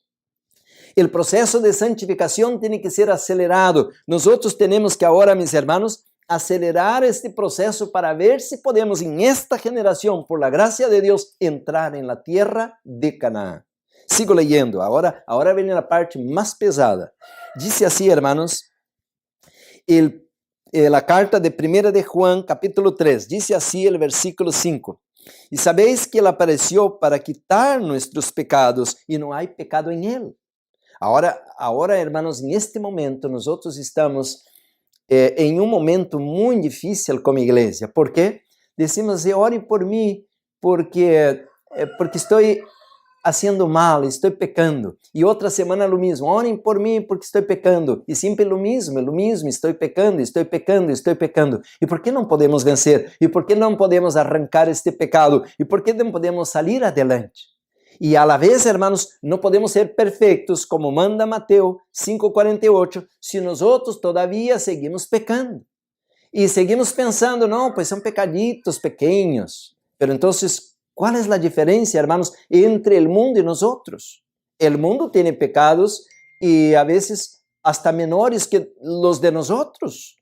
O processo de santificação tem que ser acelerado. Nós temos que agora, meus irmãos, acelerar este proceso para ver si podemos en esta generación, por la gracia de Dios, entrar en la tierra de Canaán. Sigo leyendo, ahora viene la parte más pesada. Dice así, hermanos, la carta de 1 de Juan, capítulo 3, dice así el versículo 5. Y sabéis que Él apareció para quitar nuestros pecados y no hay pecado en Él. Ahora, hermanos, en este momento nosotros estamos em um momento muito difícil como igreja. ¿Por quê? Decimos, ore por mim, porque estou fazendo mal, estou pecando. E outra semana o mesmo, orem por mim porque estou pecando. E sempre o mesmo, estou pecando, estou pecando, estou pecando. E por que não podemos vencer? E por que não podemos arrancar este pecado? E por que não podemos sair adelante? E a la vez, hermanos, não podemos ser perfeitos, como manda Mateus 5:48, se nós todavía seguimos pecando. E seguimos pensando, não, pues são pecaditos pequeños. Pero entonces, ¿cuál es la diferencia, hermanos, entre el mundo y nosotros? El mundo tiene pecados y a veces hasta menores que los de nosotros.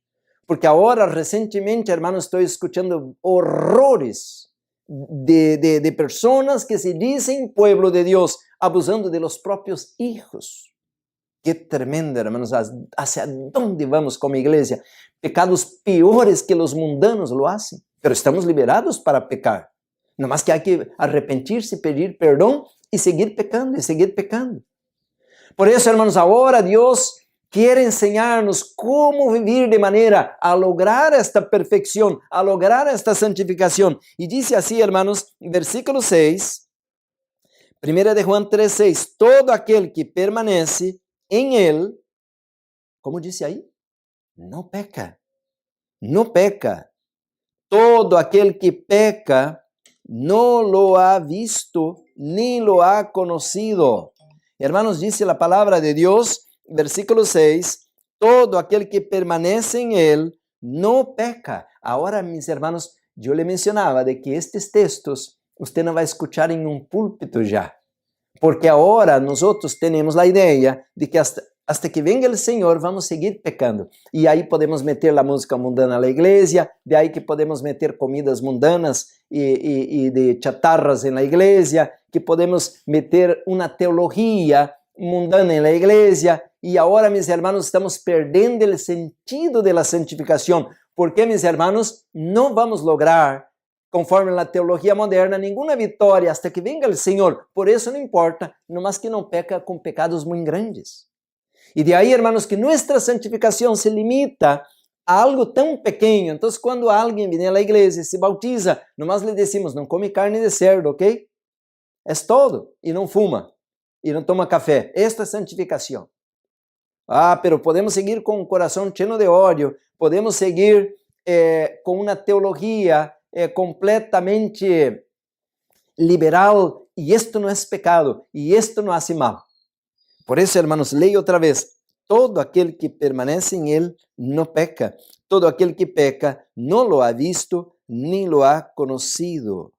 Porque ahora, recientemente, hermanos, estoy escuchando horrores de personas que se dicen pueblo de Dios, abusando de los propios hijos. Qué tremendo, hermanos, hacia dónde vamos como iglesia. Pecados peores que los mundanos lo hacen, pero estamos liberados para pecar. Nada más que hay que arrepentirse, pedir perdón y seguir pecando y seguir pecando. Por eso, hermanos, ahora Dios quiere enseñarnos cómo vivir de manera a lograr esta perfección, a lograr esta santificación. Y dice así, hermanos, versículo 6, 1 de Juan 3:6, todo aquel que permanece en él, ¿cómo dice ahí? No peca, no peca. Todo aquel que peca no lo ha visto ni lo ha conocido. Hermanos, dice la palabra de Dios, versículo 6, todo aquel que permanece en él no peca. Ahora, mis hermanos, yo le mencionaba de que estos textos usted no va a escuchar en un púlpito ya, porque ahora nosotros tenemos la idea de que hasta que venga el Señor vamos a seguir pecando. Y ahí podemos meter la música mundana a la iglesia, de ahí que podemos meter comidas mundanas y de chatarras en la iglesia, que podemos meter una teología mundana en la iglesia. Y ahora, mis hermanos, estamos perdiendo el sentido de la santificación, porque, mis hermanos, no vamos a lograr, conforme la teología moderna, ninguna victoria hasta que venga el Señor. Por eso no importa, nomás que no peca con pecados muy grandes. Y de ahí, hermanos, que nuestra santificación se limita a algo tan pequeño. Entonces, cuando alguien viene a la iglesia y se bautiza, nomás le decimos, no come carne de cerdo, ¿ok? Es todo. Y no fuma. Y no toma café. Esta es santificación. Pero podemos seguir con un corazón lleno de odio. Podemos seguir con una teología completamente liberal. Y esto no es pecado. Y esto no hace mal. Por eso, hermanos, leio otra vez. Todo aquel que permanece en él no peca. Todo aquel que peca no lo ha visto ni lo ha conocido.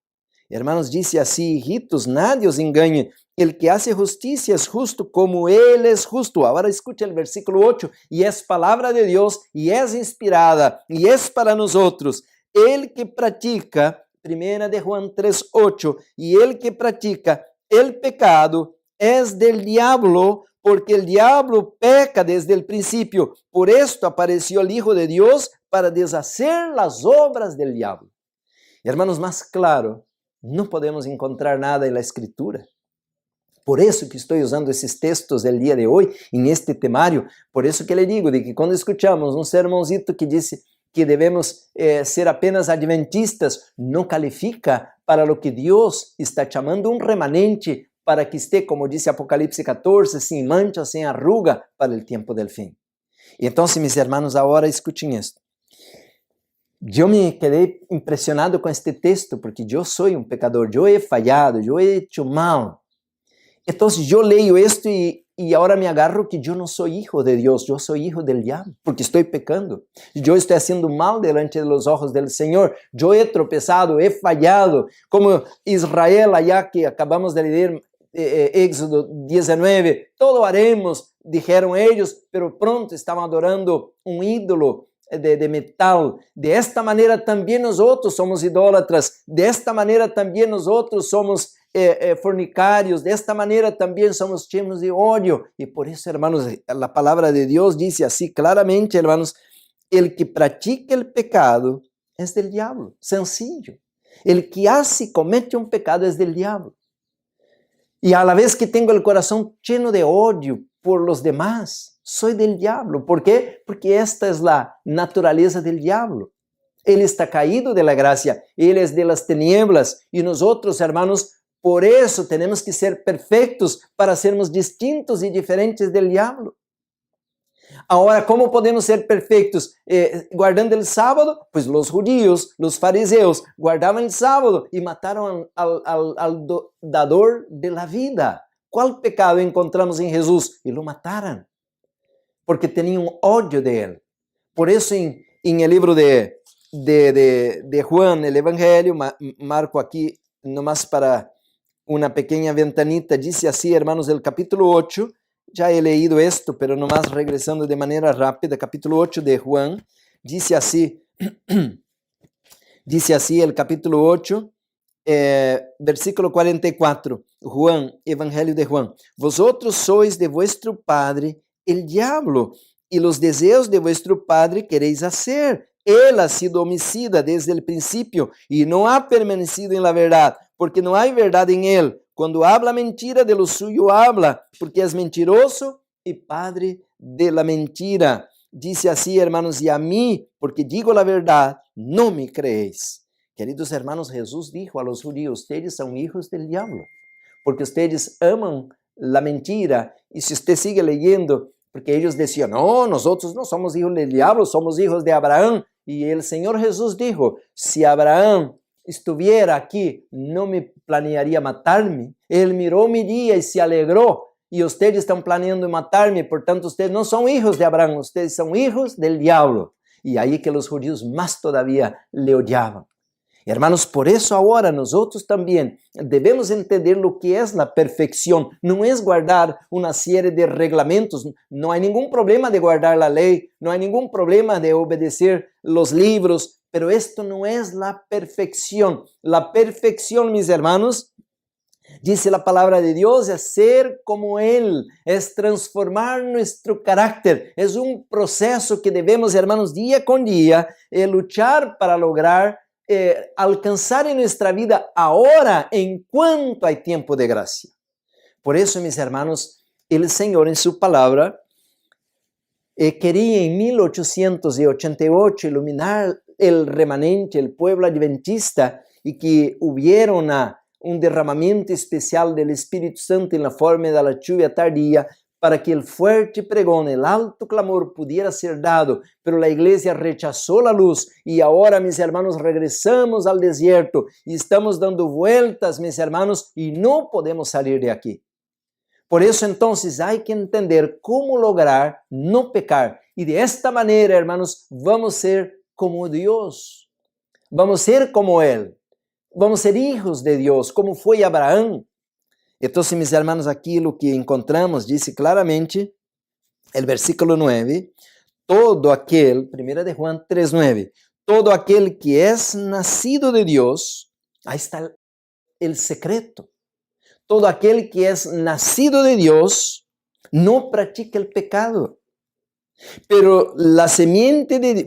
Hermanos, dice así, hijitos, nadie os engañe. El que hace justicia es justo como Él es justo. Ahora escucha el versículo 8. Y es palabra de Dios, y es inspirada, y es para nosotros. El que practica, primera de Juan 3:8, y el que practica el pecado es del diablo, porque el diablo peca desde el principio. Por esto apareció el Hijo de Dios para deshacer las obras del diablo. Hermanos, más claro, no podemos encontrar nada en la Escritura. Por eso que estoy usando esses textos del día de hoy en este temario. Por eso que le digo de que cuando escuchamos un sermãozito que dice que debemos ser apenas adventistas, no califica para lo que Dios está chamando un remanente para que esté, como dice Apocalipse 14, sin mancha, sin arruga para el tiempo del fin. Y entonces, mis hermanos, ahora escuchen esto. Yo me quedé impresionado con este texto porque yo soy un pecador, yo he fallado, yo he hecho mal. Entonces yo leo esto y ahora me agarro que yo no soy hijo de Dios, yo soy hijo del diablo, porque estoy pecando. Yo estoy haciendo mal delante de los ojos del Señor. Yo he tropezado, he fallado. Como Israel allá que acabamos de leer, Éxodo 19, todo haremos, dijeron ellos, pero pronto estaban adorando un ídolo de metal. De esta manera también nosotros somos idólatras. De esta manera también nosotros somos fornicarios. De esta manera también somos llenos de odio. Y por eso, hermanos, la palabra de Dios dice así claramente, hermanos, el que practica el pecado es del diablo. Sencillo. El que hace y comete un pecado es del diablo. Y a la vez que tengo el corazón lleno de odio por los demás, soy del diablo. ¿Por qué? Porque esta es la naturaleza del diablo. Él está caído de la gracia, él es de las tinieblas. Y nosotros, hermanos, por eso tenemos que ser perfectos para sermos distintos y diferentes del diablo. Ahora, ¿cómo podemos ser perfectos? Guardando el sábado, pues los judíos, los fariseos, guardaban el sábado y mataron al dador de la vida. ¿Cuál pecado encontramos en Jesús? Y lo mataron, porque tenían odio de él. Por eso en el libro de Juan, el Evangelio, marco aquí nomás para una pequeña ventanita, dice así, hermanos, el capítulo 8, ya he leído esto, pero nomás regresando de manera rápida, capítulo 8 de Juan, dice así el capítulo 8, versículo 44, Juan, Evangelio de Juan, vosotros sois de vuestro padre el diablo, y los deseos de vuestro padre queréis hacer. Él ha sido homicida desde el principio y no ha permanecido en la verdad, porque no hay verdad en él. Cuando habla mentira, de lo suyo habla, porque es mentiroso y padre de la mentira. Dice así, hermanos, y a mí, porque digo la verdad, no me creéis. Queridos hermanos, Jesús dijo a los judíos, ustedes son hijos del diablo, porque ustedes aman la mentira. Y si usted sigue leyendo, porque ellos decían, no, nosotros no somos hijos del diablo, somos hijos de Abraham. Y el Señor Jesús dijo, si Abraham estuviera aquí, no me planearía matarme. Él miró mi día y se alegró. Y ustedes están planeando matarme, por tanto ustedes no son hijos de Abraham, ustedes son hijos del diablo. Y ahí que los judíos más todavía le odiaban. Hermanos, por eso ahora nosotros también debemos entender lo que es la perfección. No es guardar una serie de reglamentos. No hay ningún problema de guardar la ley. No hay ningún problema de obedecer los libros. Pero esto no es la perfección. La perfección, mis hermanos, dice la palabra de Dios, es ser como Él. Es transformar nuestro carácter. Es un proceso que debemos, hermanos, día con día, luchar para lograr alcanzar en nuestra vida ahora en cuanto hay tiempo de gracia. Por eso, mis hermanos, el Señor en su palabra quería en 1888 iluminar el remanente, el pueblo adventista, y que hubiera un derramamiento especial del Espíritu Santo en la forma de la lluvia tardía, para que el fuerte pregón, el alto clamor pudiera ser dado, pero la iglesia rechazó la luz y ahora, mis hermanos, regresamos al desierto y estamos dando vueltas, mis hermanos, y no podemos salir de aquí. Por eso entonces hay que entender cómo lograr no pecar y de esta manera, hermanos, vamos a ser como Dios, vamos a ser como Él, vamos a ser hijos de Dios, como fue Abraham. Entonces, mis hermanos, aquí lo que encontramos, dice claramente, el versículo 9, todo aquel, 1 de Juan 3:9, todo aquel que es nacido de Dios, ahí está el secreto. Todo aquel que es nacido de Dios no practica el pecado. Pero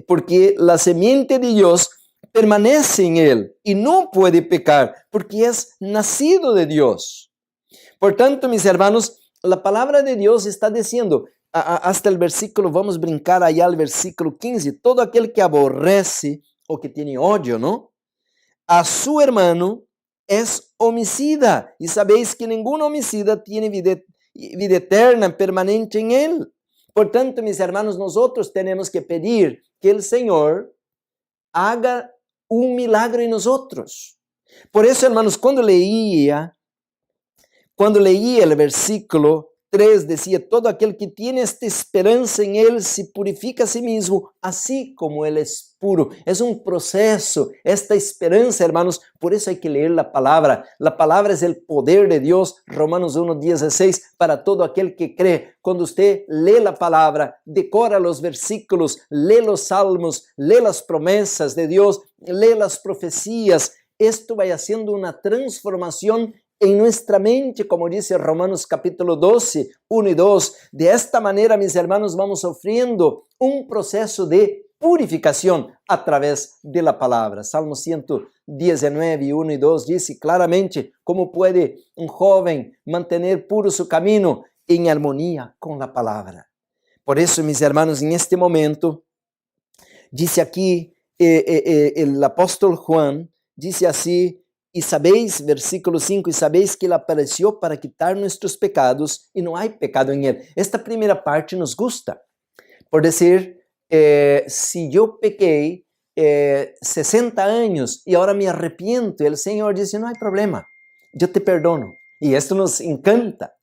porque la semiente de Dios permanece en él y no puede pecar porque es nacido de Dios. Por tanto, mis hermanos, la palabra de Dios está diciendo, hasta el versículo, vamos a brincar allá al versículo 15, todo aquel que aborrece o que tiene odio, ¿no?, a su hermano es homicida. Y sabéis que ningún homicida tiene vida eterna permanente en él. Por tanto, mis hermanos, nosotros tenemos que pedir que el Señor haga un milagro en nosotros. Por eso, hermanos, cuando leía el versículo 3, decía, todo aquel que tiene esta esperanza en él se purifica a sí mismo, así como él es puro. Es un proceso, esta esperanza, hermanos, por eso hay que leer la palabra. La palabra es el poder de Dios, Romanos 1:16, para todo aquel que cree. Cuando usted lee la palabra, decora los versículos, lee los salmos, lee las promesas de Dios, lee las profecías, esto va haciendo una transformación en nuestra mente, como dice Romanos capítulo 12, 1 y 2. De esta manera, mis hermanos, vamos sufriendo un proceso de purificación a través de la palabra. Salmo 119, 1 y 2 dice claramente cómo puede un joven mantener puro su camino en armonía con la palabra. Por eso, mis hermanos, en este momento, dice aquí el apóstol Juan, dice así, y sabéis, versículo 5, y sabéis que Él apareció para quitar nuestros pecados y no hay pecado en Él. Esta primera parte nos gusta. Por decir, si yo pequé 60 años y ahora me arrepiento, el Señor dice, no hay problema, yo te perdono. Y esto nos encanta.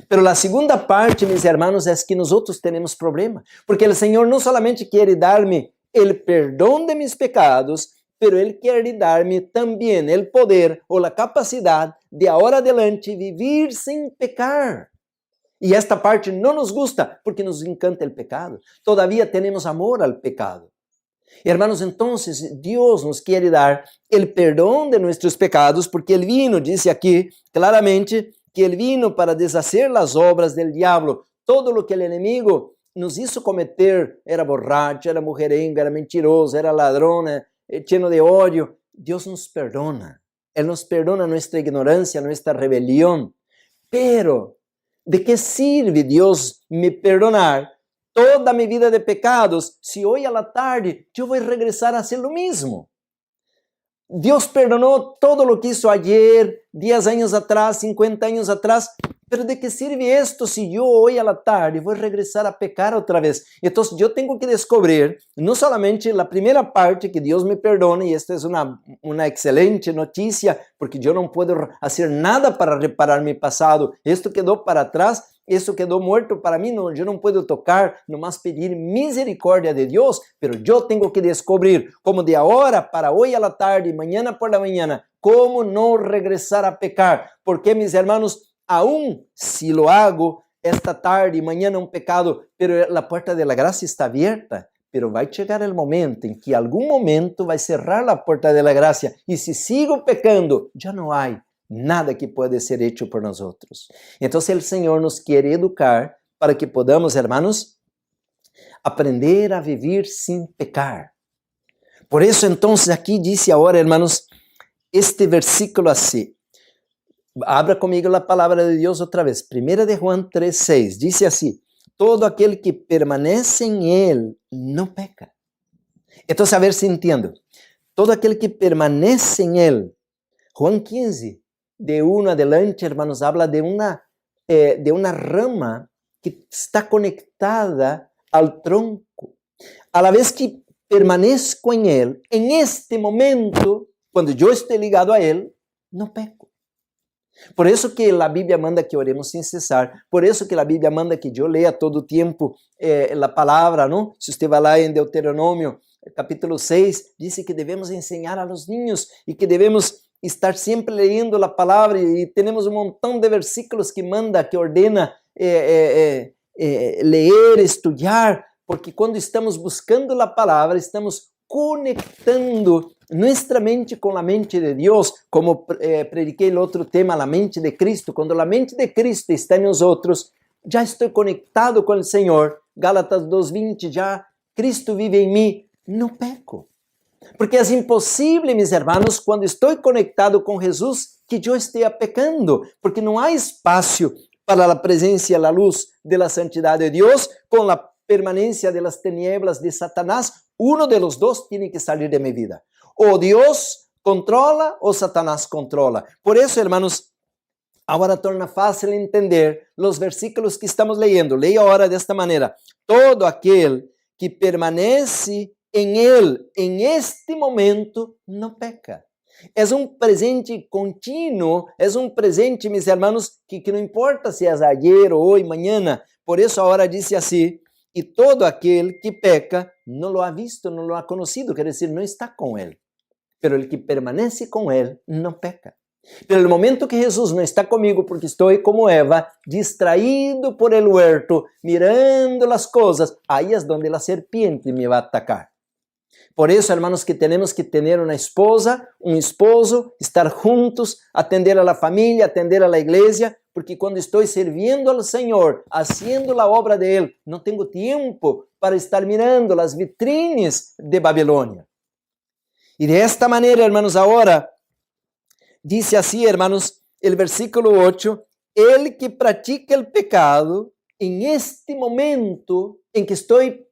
Pero la segunda parte, mis hermanos, es que nosotros tenemos problema. Porque el Señor no solamente quiere darme el perdón de mis pecados, pero Él quiere darme también el poder o la capacidad de ahora adelante vivir sin pecar. Y esta parte no nos gusta porque nos encanta el pecado. Todavía tenemos amor al pecado. Hermanos, entonces Dios nos quiere dar el perdón de nuestros pecados porque Él vino, dice aquí claramente, que Él vino para deshacer las obras del diablo. Todo lo que el enemigo nos hizo cometer, era borracho, era mujerengo, era mentiroso, era ladrón, lleno de odio, Dios nos perdona. Él nos perdona nuestra ignorancia, nuestra rebelión. Pero, ¿de qué sirve Dios me perdonar toda mi vida de pecados si hoy a la tarde yo voy a regresar a hacer lo mismo? Dios perdonó todo lo que hizo ayer, 10 años atrás, 50 años atrás, pero ¿de qué sirve esto si yo hoy a la tarde voy a regresar a pecar otra vez? Entonces yo tengo que descubrir no solamente la primera parte, que Dios me perdone, y esta es una excelente noticia, porque yo no puedo hacer nada para reparar mi pasado. Esto quedó para atrás, esto quedó muerto para mí, no, yo no puedo tocar, nomás pedir misericordia de Dios, pero yo tengo que descubrir cómo de ahora para hoy a la tarde, mañana por la mañana, cómo no regresar a pecar. Porque, mis hermanos, aún si lo hago esta tarde y mañana un pecado, pero la puerta de la gracia está abierta, pero va a llegar el momento en que algún momento va a cerrar la puerta de la gracia, y si sigo pecando, ya no hay nada que puede ser hecho por nosotros. Entonces el Señor nos quiere educar para que podamos, hermanos, aprender a vivir sin pecar. Por eso entonces aquí dice ahora, hermanos, este versículo así. Abra conmigo la palabra de Dios otra vez. 1 de Juan 3:6. Dice así: todo aquel que permanece en Él no peca. Entonces, a ver si entiendo. Todo aquel que permanece en Él. Juan 15, de 1 adelante, hermanos, habla de una rama que está conectada al tronco. A la vez que permanezco en Él, en este momento, cuando yo esté ligado a Él, no peco. Por eso que la Biblia manda que oremos sin cesar, por eso que la Biblia manda que yo lea todo tiempo la palabra, ¿no? Si usted va lá en Deuteronomio, capítulo 6, dice que debemos enseñar a los niños y que debemos estar sempre lendo a palavra e temos um montão de versículos que manda, que ordena ler, estudar, porque quando estamos buscando a palavra, estamos conectando nossa mente com a mente de Deus, como prediquei no outro tema, a mente de Cristo. Quando a mente de Cristo está em nós outros, já estou conectado com o Senhor. Gálatas 2:20, já Cristo vive em mim, não peco. Porque é impossível, meus irmãos, quando estou conectado com Jesus, que eu esteja pecando, porque não há espaço para a presença e a luz da santidade de Deus com a permanência das tinieblas de Satanás. Uno de los dos tem que sair de minha vida. Ou Deus controla ou Satanás controla. Por isso, irmãos, agora torna fácil entender os versículos que estamos leyendo. Leia agora desta maneira: todo aquele que permanece em Ele, em este momento, não peca. É um presente contínuo, é um presente, meus irmãos, que não importa se é ayer, hoje, amanhã. Por isso, agora disse assim: e todo aquele que peca não lo ha visto, não lo ha conhecido, quer dizer, não está com Ele. Pero el que permanece com Ele não peca. Pero no momento que Jesus não está comigo, porque estou como Eva, distraído por el huerto, mirando as coisas, aí é onde a serpiente me vai atacar. Por isso, hermanos, que temos que ter uma esposa, um esposo, estar juntos, atender a la família, atender a la igreja, porque quando estou servindo ao Senhor, haciendo a obra de Ele, não tenho tempo para estar mirando as vitrines de Babilônia. E de esta maneira, hermanos, agora, dice assim, hermanos, el versículo 8, el que pratica el pecado, en este momento en que estoy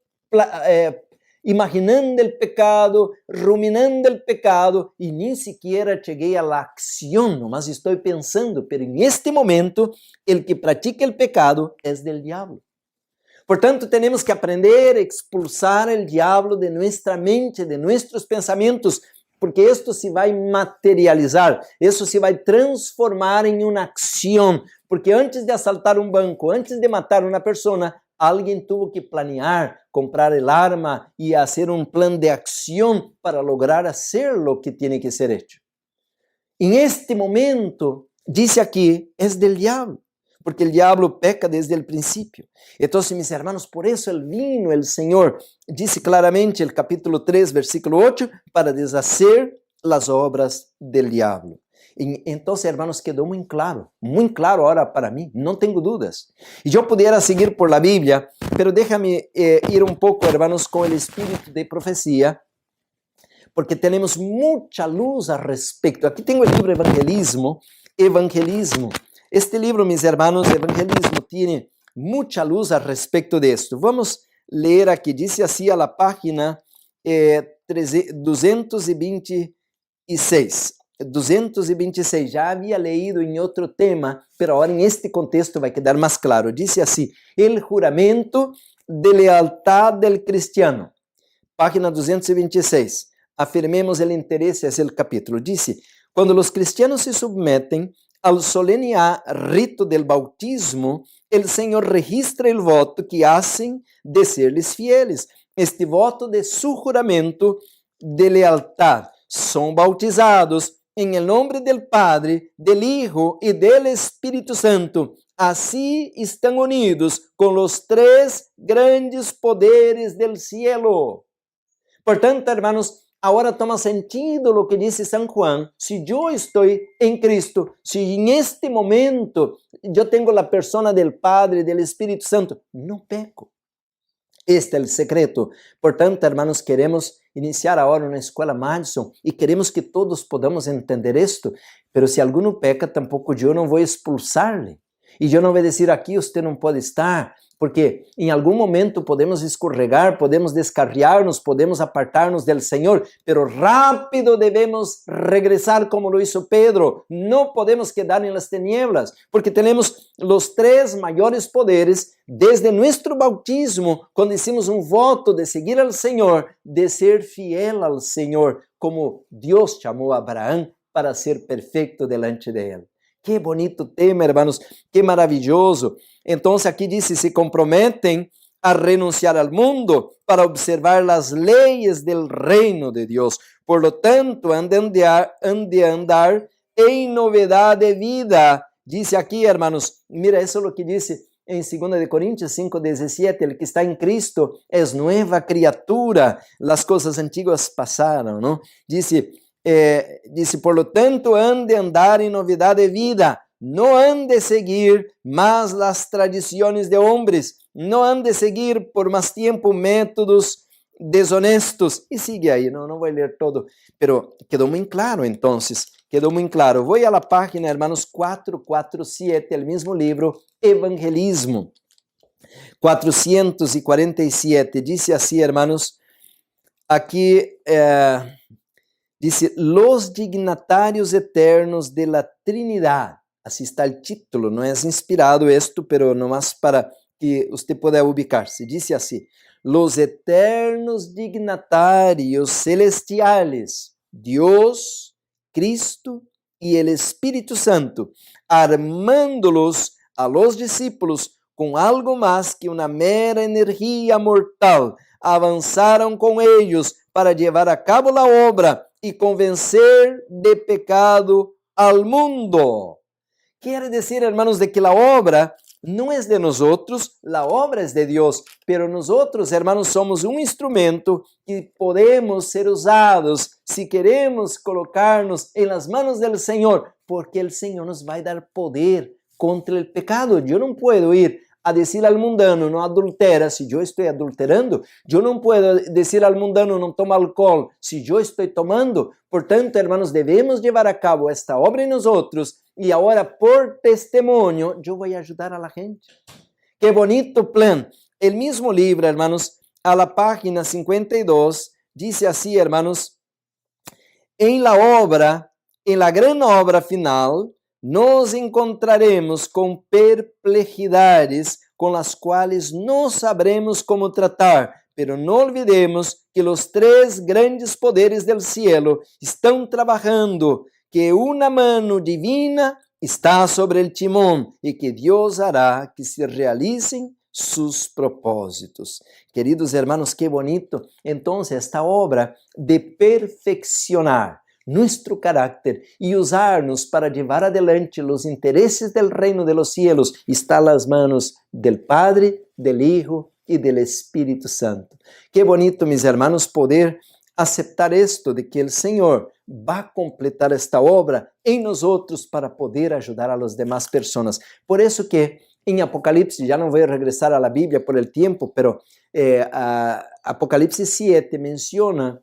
imaginando el pecado, ruminando el pecado, y ni siquiera llegué a la acción, nomás estoy pensando, pero en este momento, el que pratica el pecado es del diablo. Portanto, temos que aprender a expulsar o diabo de nossa mente, de nossos pensamentos, porque isto se vai materializar, isso se vai transformar em uma ação, porque antes de assaltar um banco, antes de matar uma pessoa, alguém teve que planear, comprar el arma e fazer um plano de ação para lograr fazer o que tem que ser hecho. Em este momento, diz aqui, é del diabo, porque o diabo peca desde o princípio. Então, meus irmãos, por isso ele vino, o Senhor, disse claramente, no capítulo 3, versículo 8, para deshacer as obras del diabo. Então, irmãos, quedou muito claro agora para mim, não tenho dúvidas. E eu pudiera seguir por la Bíblia, pero déjame ir um pouco, irmãos, com o espírito de profecia, porque temos muita luz a respeito. Aqui tenho o livro Evangelismo. Este livro, meus irmãos, Evangelismo, tem muita luz a respeito disto. Vamos ler aqui, diz assim a página 226. 226, já havia leído em outro tema, mas agora em este contexto vai quedar mais claro. Diz assim, el juramento de lealtad del cristiano. Página 226. Afirmemos o interesse, esse é o capítulo. Diz, quando os cristianos se submetem al solene rito del bautismo, el Señor registra el voto que hacen de serles fieles. Este voto de su juramento de lealtad. Son bautizados en el nombre del Padre, del Hijo y del Espíritu Santo. Así están unidos con los tres grandes poderes del cielo. Portanto, hermanos, agora toma sentido o que disse São Juan. Se eu estou em Cristo, se em este momento eu tenho a persona del Padre, del Espírito Santo, não peco. Este é o secreto. Portanto, hermanos, queremos iniciar agora uma escola Madison e queremos que todos podamos entender isto. Pero se alguno peca, tampouco eu não vou expulsar-lhe. E eu não vou dizer aqui, você não pode estar, porque em algum momento podemos escorregar, podemos descarriar-nos, podemos apartar-nos do Senhor, pero rápido devemos regressar como lo hizo Pedro. Não podemos quedar em las tinieblas, porque temos os três maiores poderes desde nosso bautismo, quando hicimos um voto de seguir ao Senhor, de ser fiel ao Senhor, como Deus chamou a Abraão para ser perfeito delante de Ele. Que bonito tema, hermanos, que maravilhoso. Então, aqui diz, se comprometem a renunciar al mundo para observar las leyes del reino de Dios. Por lo tanto, han de andar en novedad de vida. Dice aquí, hermanos, mira, eso es lo que dice en 2 de Corintios 5:17, el que está en Cristo es nueva criatura, las cosas antiguas pasaron, ¿no? Dice, por lo tanto, han de andar en novedad de vida, no han de seguir más las tradiciones de hombres, no han de seguir por más tiempo métodos deshonestos. Y sigue ahí, no voy a leer todo, pero quedó muy claro entonces, quedó muy claro. Voy a la página, hermanos, 447, el mismo libro, Evangelismo, 447, dice así, hermanos, aquí dice, los dignatarios eternos de la Trinidad. Así está el título, no es inspirado esto, pero nomás para que usted pueda ubicarse. Dice así, los eternos dignatarios celestiales, Dios, Cristo y el Espíritu Santo, armándolos a los discípulos con algo más que una mera energía mortal, avanzaron con ellos para llevar a cabo la obra y convencer de pecado al mundo. Quiere decir, hermanos, de que la obra no es de nosotros, la obra es de Dios, pero nosotros, hermanos, somos un instrumento que podemos ser usados si queremos colocarnos en las manos del Señor, porque el Señor nos va a dar poder contra el pecado. Yo no puedo ir a decir al mundano, no adultera, si yo estoy adulterando. Yo no puedo decir al mundano, no toma alcohol, si yo estoy tomando. Por tanto, hermanos, debemos llevar a cabo esta obra en nosotros y ahora por testimonio yo voy a ayudar a la gente. Qué bonito plan. El mismo libro, hermanos, a la página 52, dice así, hermanos, en la obra, en la gran obra final, nos encontraremos con perplejidades con las cuales no sabremos cómo tratar, pero no olvidemos que los tres grandes poderes del cielo están trabajando, que una mano divina está sobre el timón y que Dios hará que se realicen sus propósitos. Queridos hermanos, qué bonito. Entonces, esta obra de perfeccionar nuestro carácter y usarnos para llevar adelante los intereses del reino de los cielos está en las manos del Padre, del Hijo y del Espíritu Santo. Qué bonito, mis hermanos, poder aceptar esto de que el Señor va a completar esta obra en nosotros para poder ayudar a las demás personas. Por eso que en Apocalipsis, ya no voy a regresar a la Biblia por el tiempo, pero Apocalipsis 7 menciona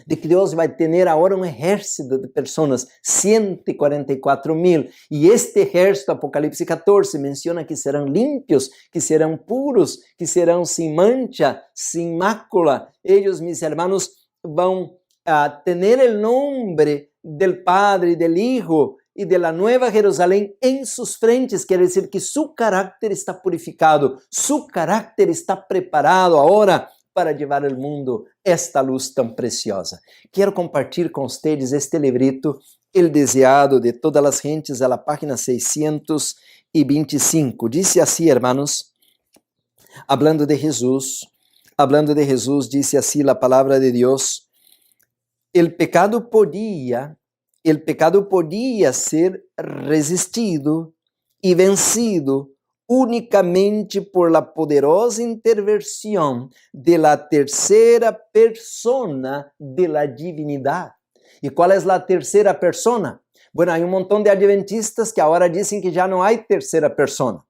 de que Dios va a tener ahora un ejército de personas, 144,000. Y este ejército, Apocalipsis 14, menciona que serán limpios, que serán puros, que serán sin mancha, sin mácula. Ellos, mis hermanos, van a tener el nombre del Padre, del Hijo y de la Nueva Jerusalén en sus frentes. Quiere decir que su carácter está purificado, su carácter está preparado ahora para llevar al mundo esta luz tão preciosa. Quero compartilhar com vocês este librito, El Deseado de Todas as Gentes, a la página 625. Dice así, hermanos, hablando de Jesús, dice así la palabra de Dios, el pecado podía ser resistido y vencido únicamente por la poderosa intervención de la tercera persona de la divinidad. ¿Y cuál es la tercera persona? Bueno, hay un montón de adventistas que ahora dicen que ya no hay tercera persona.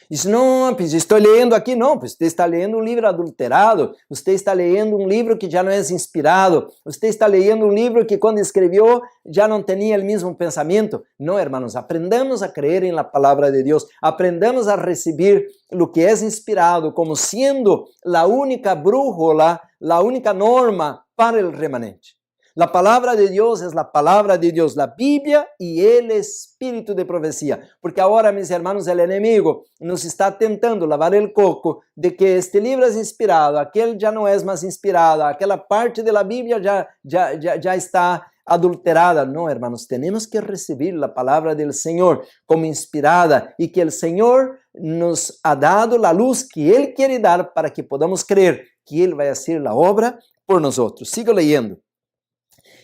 Dice, no, pues estoy leyendo aquí. No, pues usted está leyendo un libro adulterado, usted está leyendo un libro que ya no es inspirado, usted está leyendo un libro que cuando escribió ya no tenía el mismo pensamiento. No, hermanos, aprendamos a creer en la palabra de Dios, aprendamos a recibir lo que es inspirado como siendo la única brújula, la única norma para el remanente. La palabra de Dios es la palabra de Dios, la Biblia y el espíritu de profecía. Porque ahora, mis hermanos, el enemigo nos está tentando lavar el coco de que este libro es inspirado, aquel ya no es más inspirado, aquella parte de la Biblia ya está adulterada. No, hermanos, tenemos que recibir la palabra del Señor como inspirada y que el Señor nos ha dado la luz que Él quiere dar para que podamos creer que Él va a hacer la obra por nosotros. Sigo leyendo.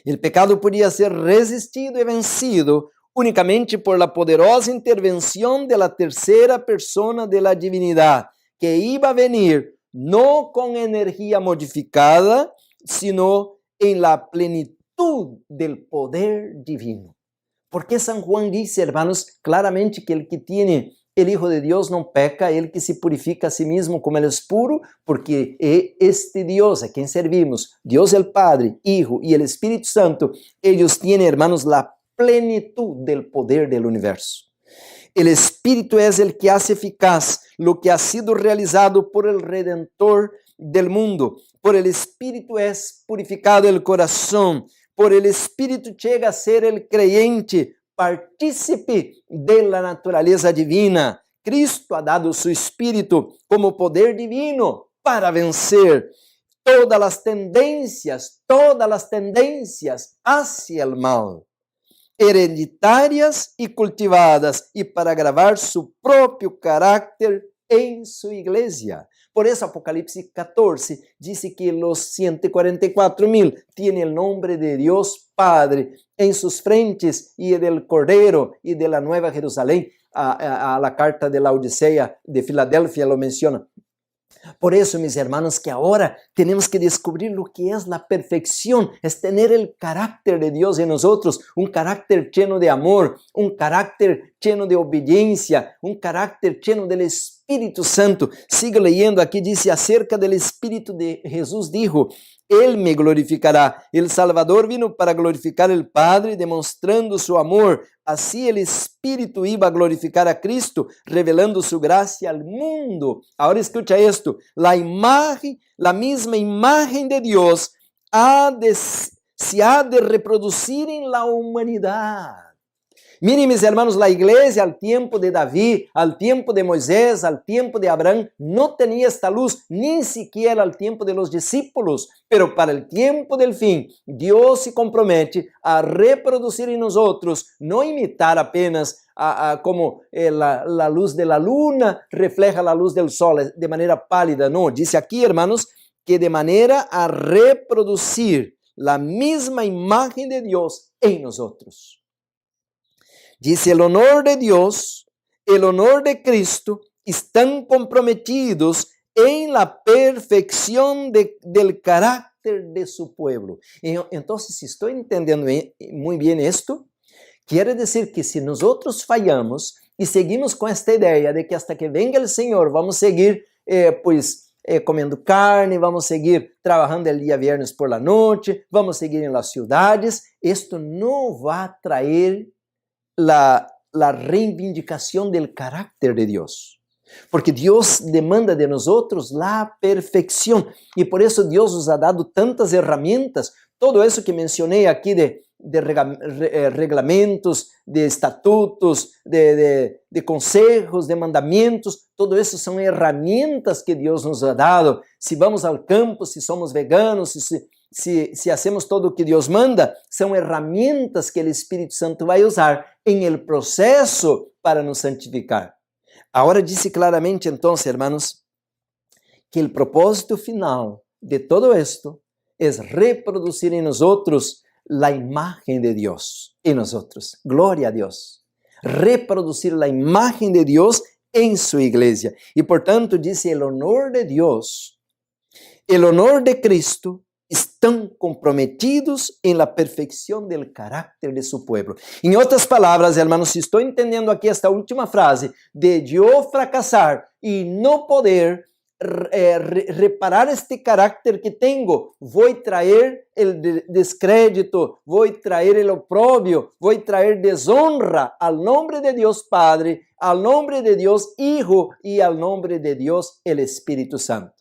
El pecado podía ser resistido y vencido únicamente por la poderosa intervención de la tercera persona de la divinidad, que iba a venir no con energía modificada, sino en la plenitud del poder divino. Porque San Juan dice, hermanos, claramente que el que tiene el Hijo de Dios no peca, el que se purifica a sí mismo como Él es puro, porque este Dios a quien servimos, Dios el Padre, Hijo y el Espíritu Santo, ellos tienen, hermanos, la plenitud del poder del universo. El Espíritu es el que hace eficaz lo que ha sido realizado por el Redentor del mundo. Por el Espíritu es purificado el corazón. Por el Espíritu llega a ser el creyente partícipe de la naturaleza divina. Cristo ha dado su Espíritu como poder divino para vencer todas las tendencias hacia el mal, hereditarias y cultivadas, y para grabar su propio carácter en su iglesia. Por eso Apocalipsis 14 dice que los 144,000 tienen el nombre de Dios Padre en sus frentes y del Cordero y de la Nueva Jerusalén. A la carta de la Odisea de Filadelfia lo menciona. Por eso, mis hermanos, que ahora tenemos que descubrir lo que es la perfección, es tener el carácter de Dios en nosotros, un carácter lleno de amor, un carácter lleno de obediencia, un carácter lleno del Espíritu Santo. Sigo leyendo, aquí dice acerca del Espíritu de Jesús, dijo, Él me glorificará. El Salvador vino para glorificar al Padre, demostrando su amor. Así el Espíritu iba a glorificar a Cristo, revelando su gracia al mundo. Ahora escucha esto, la misma imagen de Dios se ha de reproducir en la humanidad. Miren, mis hermanos, la iglesia al tiempo de David, al tiempo de Moisés, al tiempo de Abraham, no tenía esta luz, ni siquiera al tiempo de los discípulos. Pero para el tiempo del fin, Dios se compromete a reproducir en nosotros, no imitar apenas como la luz de la luna refleja la luz del sol de manera pálida. No, dice aquí, hermanos, que de manera a reproducir la misma imagen de Dios en nosotros. Dice, el honor de Dios, el honor de Cristo están comprometidos en la perfección del carácter de su pueblo. Entonces, si estoy entendiendo muy bien esto, quiere decir que si nosotros fallamos y seguimos con esta idea de que hasta que venga el Señor vamos a seguir comiendo carne, vamos a seguir trabajando el día viernes por la noche, vamos a seguir en las ciudades, esto no va a traer la reivindicación del carácter de Dios. Porque Dios demanda de nosotros la perfección. Y por eso Dios nos ha dado tantas herramientas. Todo eso que mencioné aquí de reglamentos, de estatutos, de consejos, de mandamientos, todo eso son herramientas que Dios nos ha dado. Si vamos al campo, si somos veganos, si hacemos todo o que Deus manda, são herramientas que o Espírito Santo vai usar em el processo para nos santificar. Agora disse claramente, então, hermanos, que o propósito final de todo esto é reproduzir em nosotros a imagem de Deus em nosotros. Glória a Deus. Reproduzir a imagem de Deus em sua igreja. E, portanto, disse, o honor de Deus, o honor de Cristo, estão comprometidos em la perfeição del carácter de su pueblo. Em outras palavras, hermanos, se estou entendendo aqui esta última frase, de eu fracassar e não poder reparar este carácter que tenho, vou trazer o descrédito, vou trazer o oprobio, vou trazer desonra ao nome de Deus Padre, ao nome de Deus Hijo e ao nome de Deus el Espírito Santo.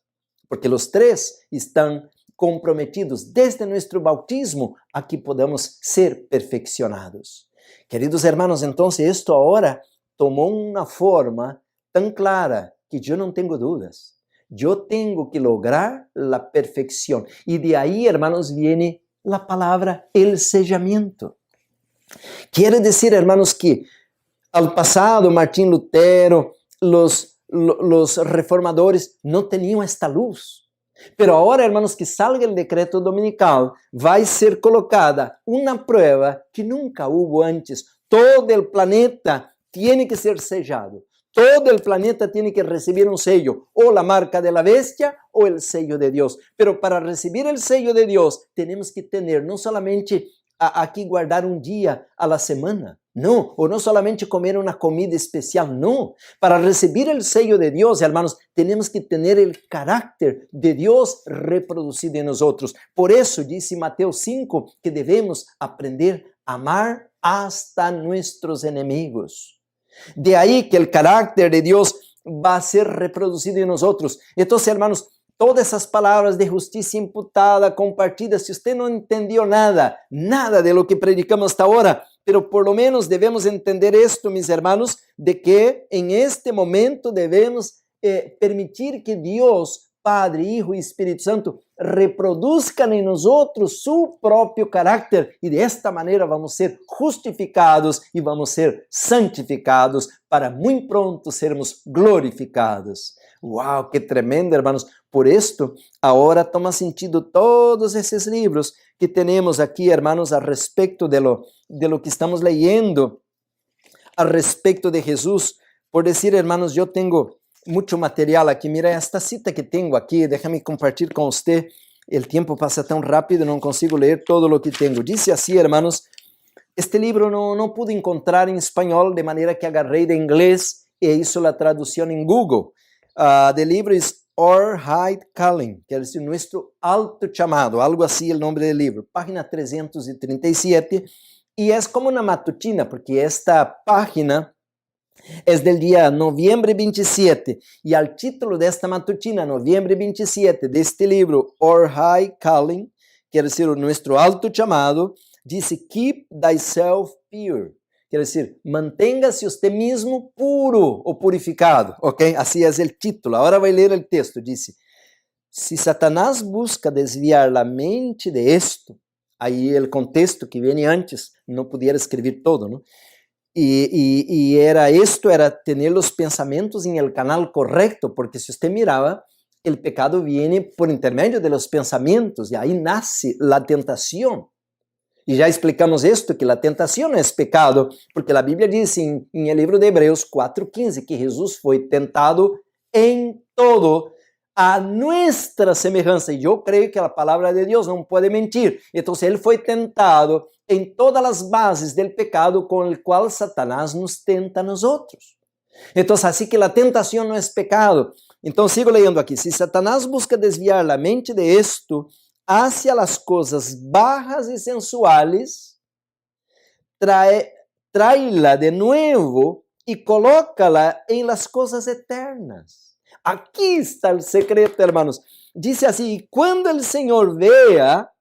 Porque os três estão comprometidos desde nuestro bautismo a que podamos ser perfeccionados. Queridos hermanos, entonces esto ahora tomó una forma tan clara que yo no tengo dudas. Yo tengo que lograr la perfección. Y de ahí, hermanos, viene la palabra el sellamiento. Quiere decir, hermanos, que al pasado Martín Lutero, los reformadores no tenían esta luz. Pero ahora, hermanos, que salga el decreto dominical, va a ser colocada una prueba que nunca hubo antes. Todo el planeta tiene que ser sellado. Todo el planeta tiene que recibir un sello, o la marca de la bestia o el sello de Dios. Pero para recibir el sello de Dios, tenemos que tener no solamente aquí guardar un día a la semana, no, o no solamente comer una comida especial, no. Para recibir el sello de Dios, hermanos, tenemos que tener el carácter de Dios reproducido en nosotros. Por eso dice Mateo 5 que debemos aprender a amar hasta nuestros enemigos. De ahí que el carácter de Dios va a ser reproducido en nosotros. Entonces, hermanos, todas esas palabras de justicia imputada, compartidas, si usted no entendió nada de lo que predicamos hasta ahora, pero por lo menos debemos entender esto, mis hermanos, de que en este momento debemos permitir que Dios, Padre, Hijo y Espíritu Santo reproduzcan en nosotros su propio carácter y de esta manera vamos a ser justificados y vamos a ser santificados para muy pronto sermos glorificados. ¡Wow! ¡Qué tremendo, hermanos! Por esto, ahora toma sentido todos esses livros que temos aqui, hermanos, a respeito de lo que estamos leyendo, a respeito de Jesus. Por decir, hermanos, eu tenho muito material aqui. Mira esta cita que tenho aqui, déjame compartilhar com você. O tempo passa tão rápido, não consigo ler todo o que tenho. Dice assim, hermanos, este livro não pude encontrar em espanhol, de maneira que agarrei de inglês e hizo a tradução em Google. The livro é Our High Calling, que é nosso alto chamado, algo assim é o nome do livro, página 337, e é como uma matutina, porque esta página é do dia novembro 27, e ao título desta matutina, novembro 27, deste livro, Our High Calling, quer dizer, o nosso alto chamado, diz, Keep thyself pure. Quer dizer, mantenha-se você mesmo puro ou purificado, ok? Assim é o título. Agora vai ler o texto. Diz, se Satanás busca desviar a mente de esto, aí o contexto que vem antes, não podia escrever todo, não? E era ter os pensamentos em el canal correto, porque se você mirava, o pecado vem por intermédio de los pensamentos, e aí nasce a tentação. E já explicamos isto, que a tentação não é pecado, porque a Bíblia diz em el livro de Hebreus 4:15 que Jesus foi tentado em todo a nuestra semelhança. E eu creio que a palavra de Deus não pode mentir. Então, ele foi tentado em todas as bases do pecado com o qual Satanás nos tenta a nós outros. Então, assim que a tentação não é pecado. Então, sigo lendo aqui. Se Satanás busca desviar a mente de esto hacia las cosas bajas y sensuales, tráela de nuevo y colócala en las cosas eternas. Aquí está el secreto, hermanos. Dice así, y cuando el Señor vea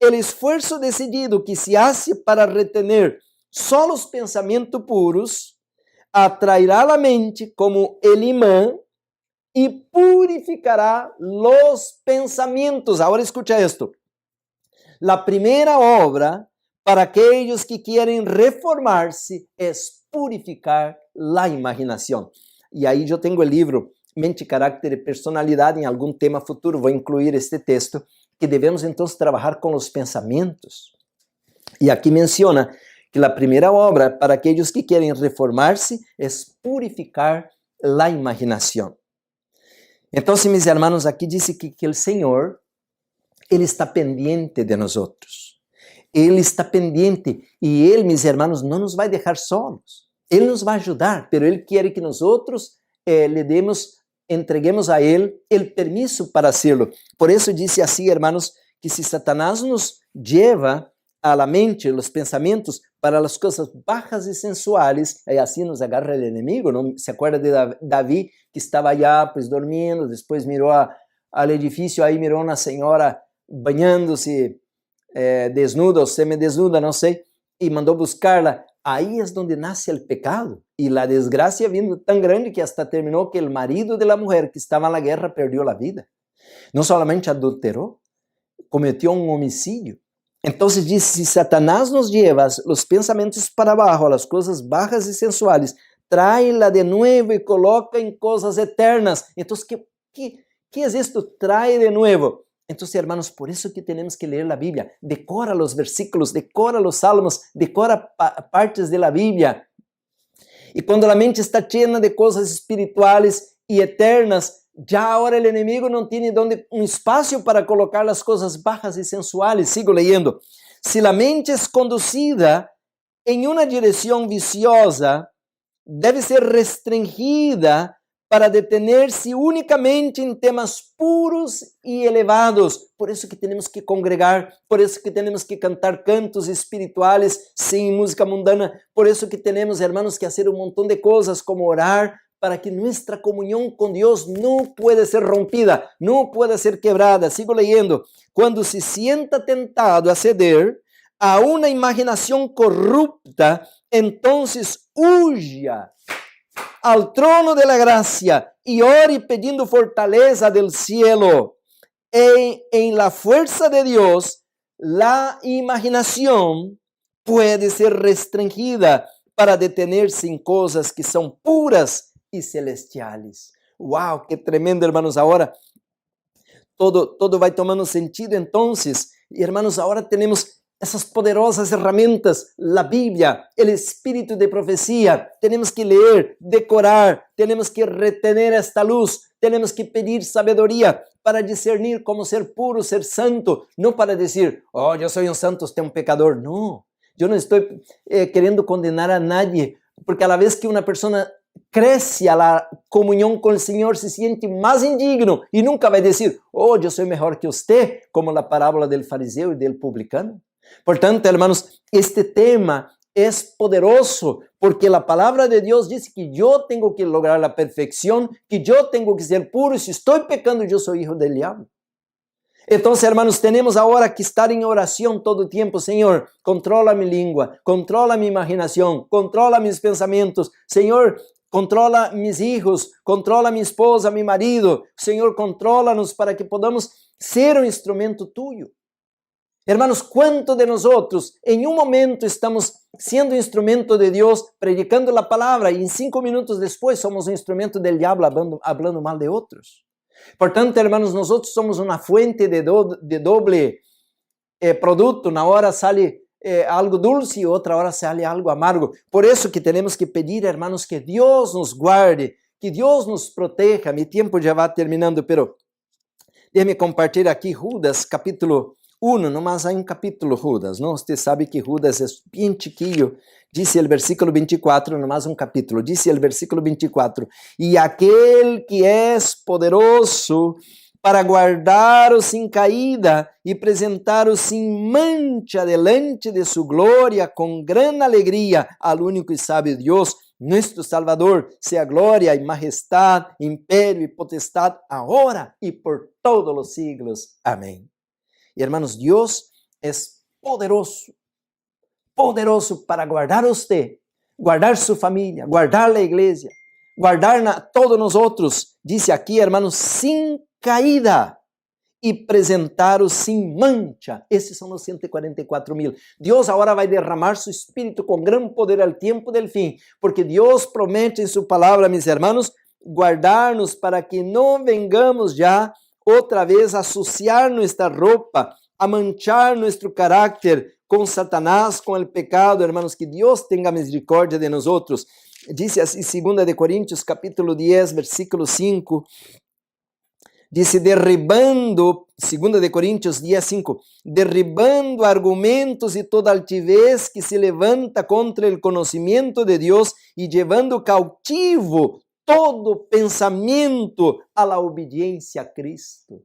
el esfuerzo decidido que se hace para retener só los pensamientos puros, atraerá la mente como el imán y purificará los pensamientos. Ahora escucha esto. La primera obra para aquellos que quieren reformarse es purificar la imaginación. Y ahí yo tengo el libro Mente, Carácter y Personalidad. En algún tema futuro voy a incluir este texto, que debemos entonces trabajar con los pensamientos. Y aquí menciona que la primera obra para aquellos que quieren reformarse es purificar la imaginación. Então, mis hermanos, aqui diz que o Senhor, Ele está pendiente de nós. Ele está pendiente e Ele, mis hermanos, não nos vai deixar solos. Ele nos vai ajudar, pero Ele quer que nós entreguemos a Ele o permisso para hacerlo. Por isso disse assim, hermanos, que se Satanás nos lleva a la mente, los pensamientos, para las cosas bajas y sensuales, y así nos agarra el enemigo, ¿no? ¿Se acuerda de David, que estaba allá, pues, dormindo, después miró al edificio, ahí miró una señora banhando-se desnuda ou semidesnuda, não sei, e mandou buscarla. Aí é onde nasce o pecado. E a desgraça vindo tão grande que hasta terminou que o marido da mulher que estava na guerra perdeu a vida. Não somente adulterou, cometeu um homicídio. Então diz, se Satanás nos lleva os pensamentos para abaixo, as coisas bajas e sensuais, trai-la de novo e coloca em coisas eternas. Então, que é isto? Trae de novo. Então, hermanos, por isso que temos que ler a Bíblia. Decora os versículos, decora os salmos, decora partes da Bíblia. E quando a mente está cheia de coisas espirituais e eternas, já agora o inimigo não tem um espaço para colocar as coisas bajas e sensuais. Sigo lendo. Se a mente é conduzida em uma direção viciosa, deve ser restringida para detener-se unicamente em temas puros e elevados. Por isso que temos que congregar, por isso que temos que cantar cantos espirituais sem música mundana, por isso que temos, hermanos, que fazer um montão de coisas como orar, para que nossa comunhão com Deus não pueda ser rompida, não pueda ser quebrada. Sigo lendo. Quando se sienta tentado a ceder a uma imaginação corrupta, então huya al trono de la gracia y ore pedindo fortaleza del cielo. En la fuerza de Dios, la imaginación puede ser restringida para detenerse en cosas que son puras y celestiales. ¡Wow! ¡Qué tremendo, hermanos! Ahora todo vai tomando sentido. Entonces, hermanos, ahora tenemos essas poderosas ferramentas, a Bíblia, o espírito de profecia. Temos que ler, decorar, temos que retener esta luz, temos que pedir sabedoria para discernir como ser puro, ser santo, não para dizer, oh, eu sou um santo, você é um pecador. Não, eu não estou querendo condenar a nadie, porque a la vez que uma pessoa cresce a la comunhão com o Senhor, se sente mais indigno e nunca vai dizer, oh, eu sou melhor que você, como na parábola do fariseu e do publicano. Portanto, hermanos, este tema é poderoso porque a palavra de Deus diz que eu tenho que lograr a perfeição, que eu tenho que ser puro. Se estou pecando, eu sou hijo del diablo. Então, hermanos, temos agora que estar em oração todo o tempo. Senhor, controla minha língua, controla minha imaginação, controla meus pensamentos. Senhor, controla meus filhos, controla minha esposa, meu marido. Senhor, controla-nos para que podamos ser um instrumento tuyo. Hermanos, quanto de nós em um momento estamos sendo instrumento de Deus, predicando a palavra, e em 5 minutos depois somos um instrumento del diablo, hablando mal de outros. Portanto, hermanos, nós somos uma fuente de doble produto. Na hora sale algo dulce e outra hora sale algo amargo. Por isso que temos que pedir, hermanos, que Deus nos guarde, que Deus nos proteja. Meu tempo já vai terminando, pero deixe-me compartilhar aqui Judas, capítulo 1, nomás hay un capítulo Judas, ¿no? Usted sabe que Judas es bien chiquillo. Dice el versículo 24, nomás un capítulo. Dice el versículo 24, y aquel que es poderoso para guardaros sin caída y presentaros sin mancha delante de su gloria con gran alegría al único y sabio Dios, nuestro Salvador, sea gloria y majestad, imperio y potestad, ahora y por todos los siglos. Amén. Y hermanos, Dios es poderoso, poderoso para guardar a usted, guardar su familia, guardar la iglesia, guardar a todos nosotros. Dice aquí, hermanos, sin caída y presentaros sin mancha. Esses são os 144,000. Deus agora vai derramar su espírito com gran poder al tiempo del fin, porque Deus promete em su palavra, mis hermanos, guardar-nos para que não vengamos já outra vez a suciar nuestra roupa, a manchar nuestro carácter com Satanás, com o pecado. Hermanos, que Deus tenha misericórdia de nós outros. Dice assim, 2 de Coríntios, capítulo 10, versículo 5, dice, derribando, 2 de Coríntios 10, 5, derribando argumentos e toda altivez que se levanta contra o conhecimento de Deus e llevando cautivo todo pensamento a la obediencia a Cristo.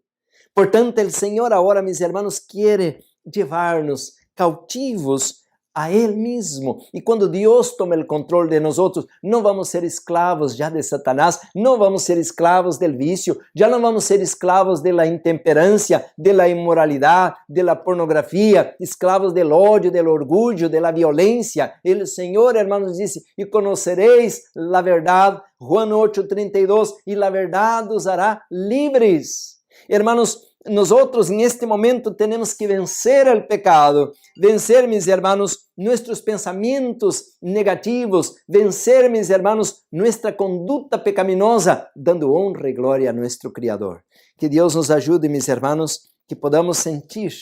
Portanto, o Senhor agora, mis hermanos, quiere llevar-nos cautivos a Ele mesmo. E quando Deus toma o controle de nós, não vamos ser escravos já de Satanás, não vamos ser escravos del vício, já não vamos ser escravos da intemperância, da imoralidade, da pornografia, escravos do ódio, do orgulho, da violência. Ele, Senhor, hermanos, disse, e conocereis a verdade, Juan 8:32, e a verdade os hará livres. Hermanos, nosotros en este momento tenemos que vencer el pecado, vencer, mis hermanos, nuestros pensamientos negativos, vencer, mis hermanos, nuestra conducta pecaminosa, dando honra y gloria a nuestro Criador. Que Dios nos ayude, mis hermanos, que podamos sentir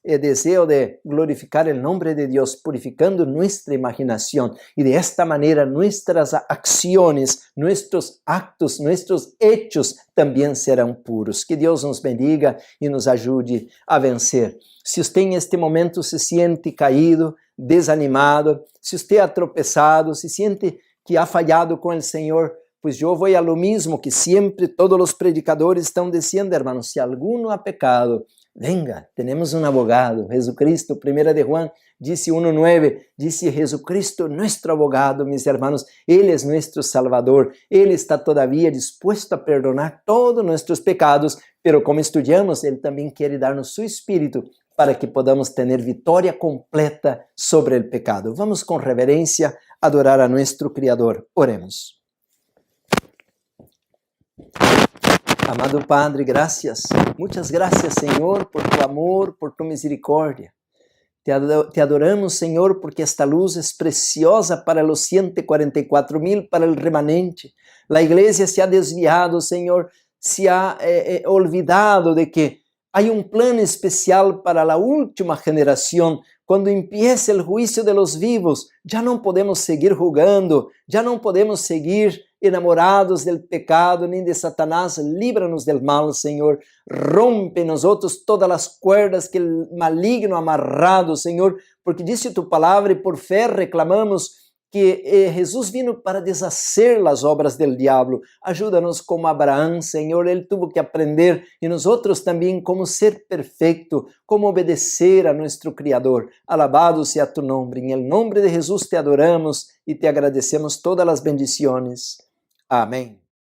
el deseo de glorificar el nombre de Dios, purificando nuestra imaginación, y de esta manera nuestras acciones, nuestros actos, nuestros hechos también serán puros. Que Dios nos bendiga y nos ayude a vencer. Si usted en este momento se siente caído, desanimado, si usted ha tropezado, se siente que ha fallado con el Señor, pues yo voy a lo mismo que siempre todos los predicadores están diciendo, hermanos, si alguno ha pecado, venga, tenemos un abogado, Jesucristo. 1 de Juan dice 1:9, dice Jesucristo, nuestro abogado, mis hermanos, Él es nuestro Salvador, Él está todavía dispuesto a perdonar todos nuestros pecados, pero como estudiamos, Él también quiere darnos su Espíritu para que podamos tener victoria completa sobre el pecado. Vamos con reverencia a adorar a nuestro Criador. Oremos. Amado Padre, gracias. Muchas gracias, Señor, por tu amor, por tu misericordia. Te adoramos, Señor, porque esta luz es preciosa para los 144,000, para el remanente. La iglesia se ha desviado, Señor, se ha olvidado de que hay un plan especial para la última generación. Cuando empiece el juicio de los vivos, ya no podemos seguir jugando, ya no podemos seguir enamorados del pecado ni de Satanás. Líbranos del mal, Señor. Rompe en nosotros todas las cuerdas que el maligno ha amarrado, Señor, porque dice tu palabra y por fe reclamamos que Jesús vino para deshacer las obras del diablo. Ayúdanos como Abraham, Señor, él tuvo que aprender, y nosotros también, cómo ser perfecto, cómo obedecer a nuestro Criador. Alabado sea tu nombre. En el nombre de Jesús te adoramos y te agradecemos todas las bendiciones. Amén.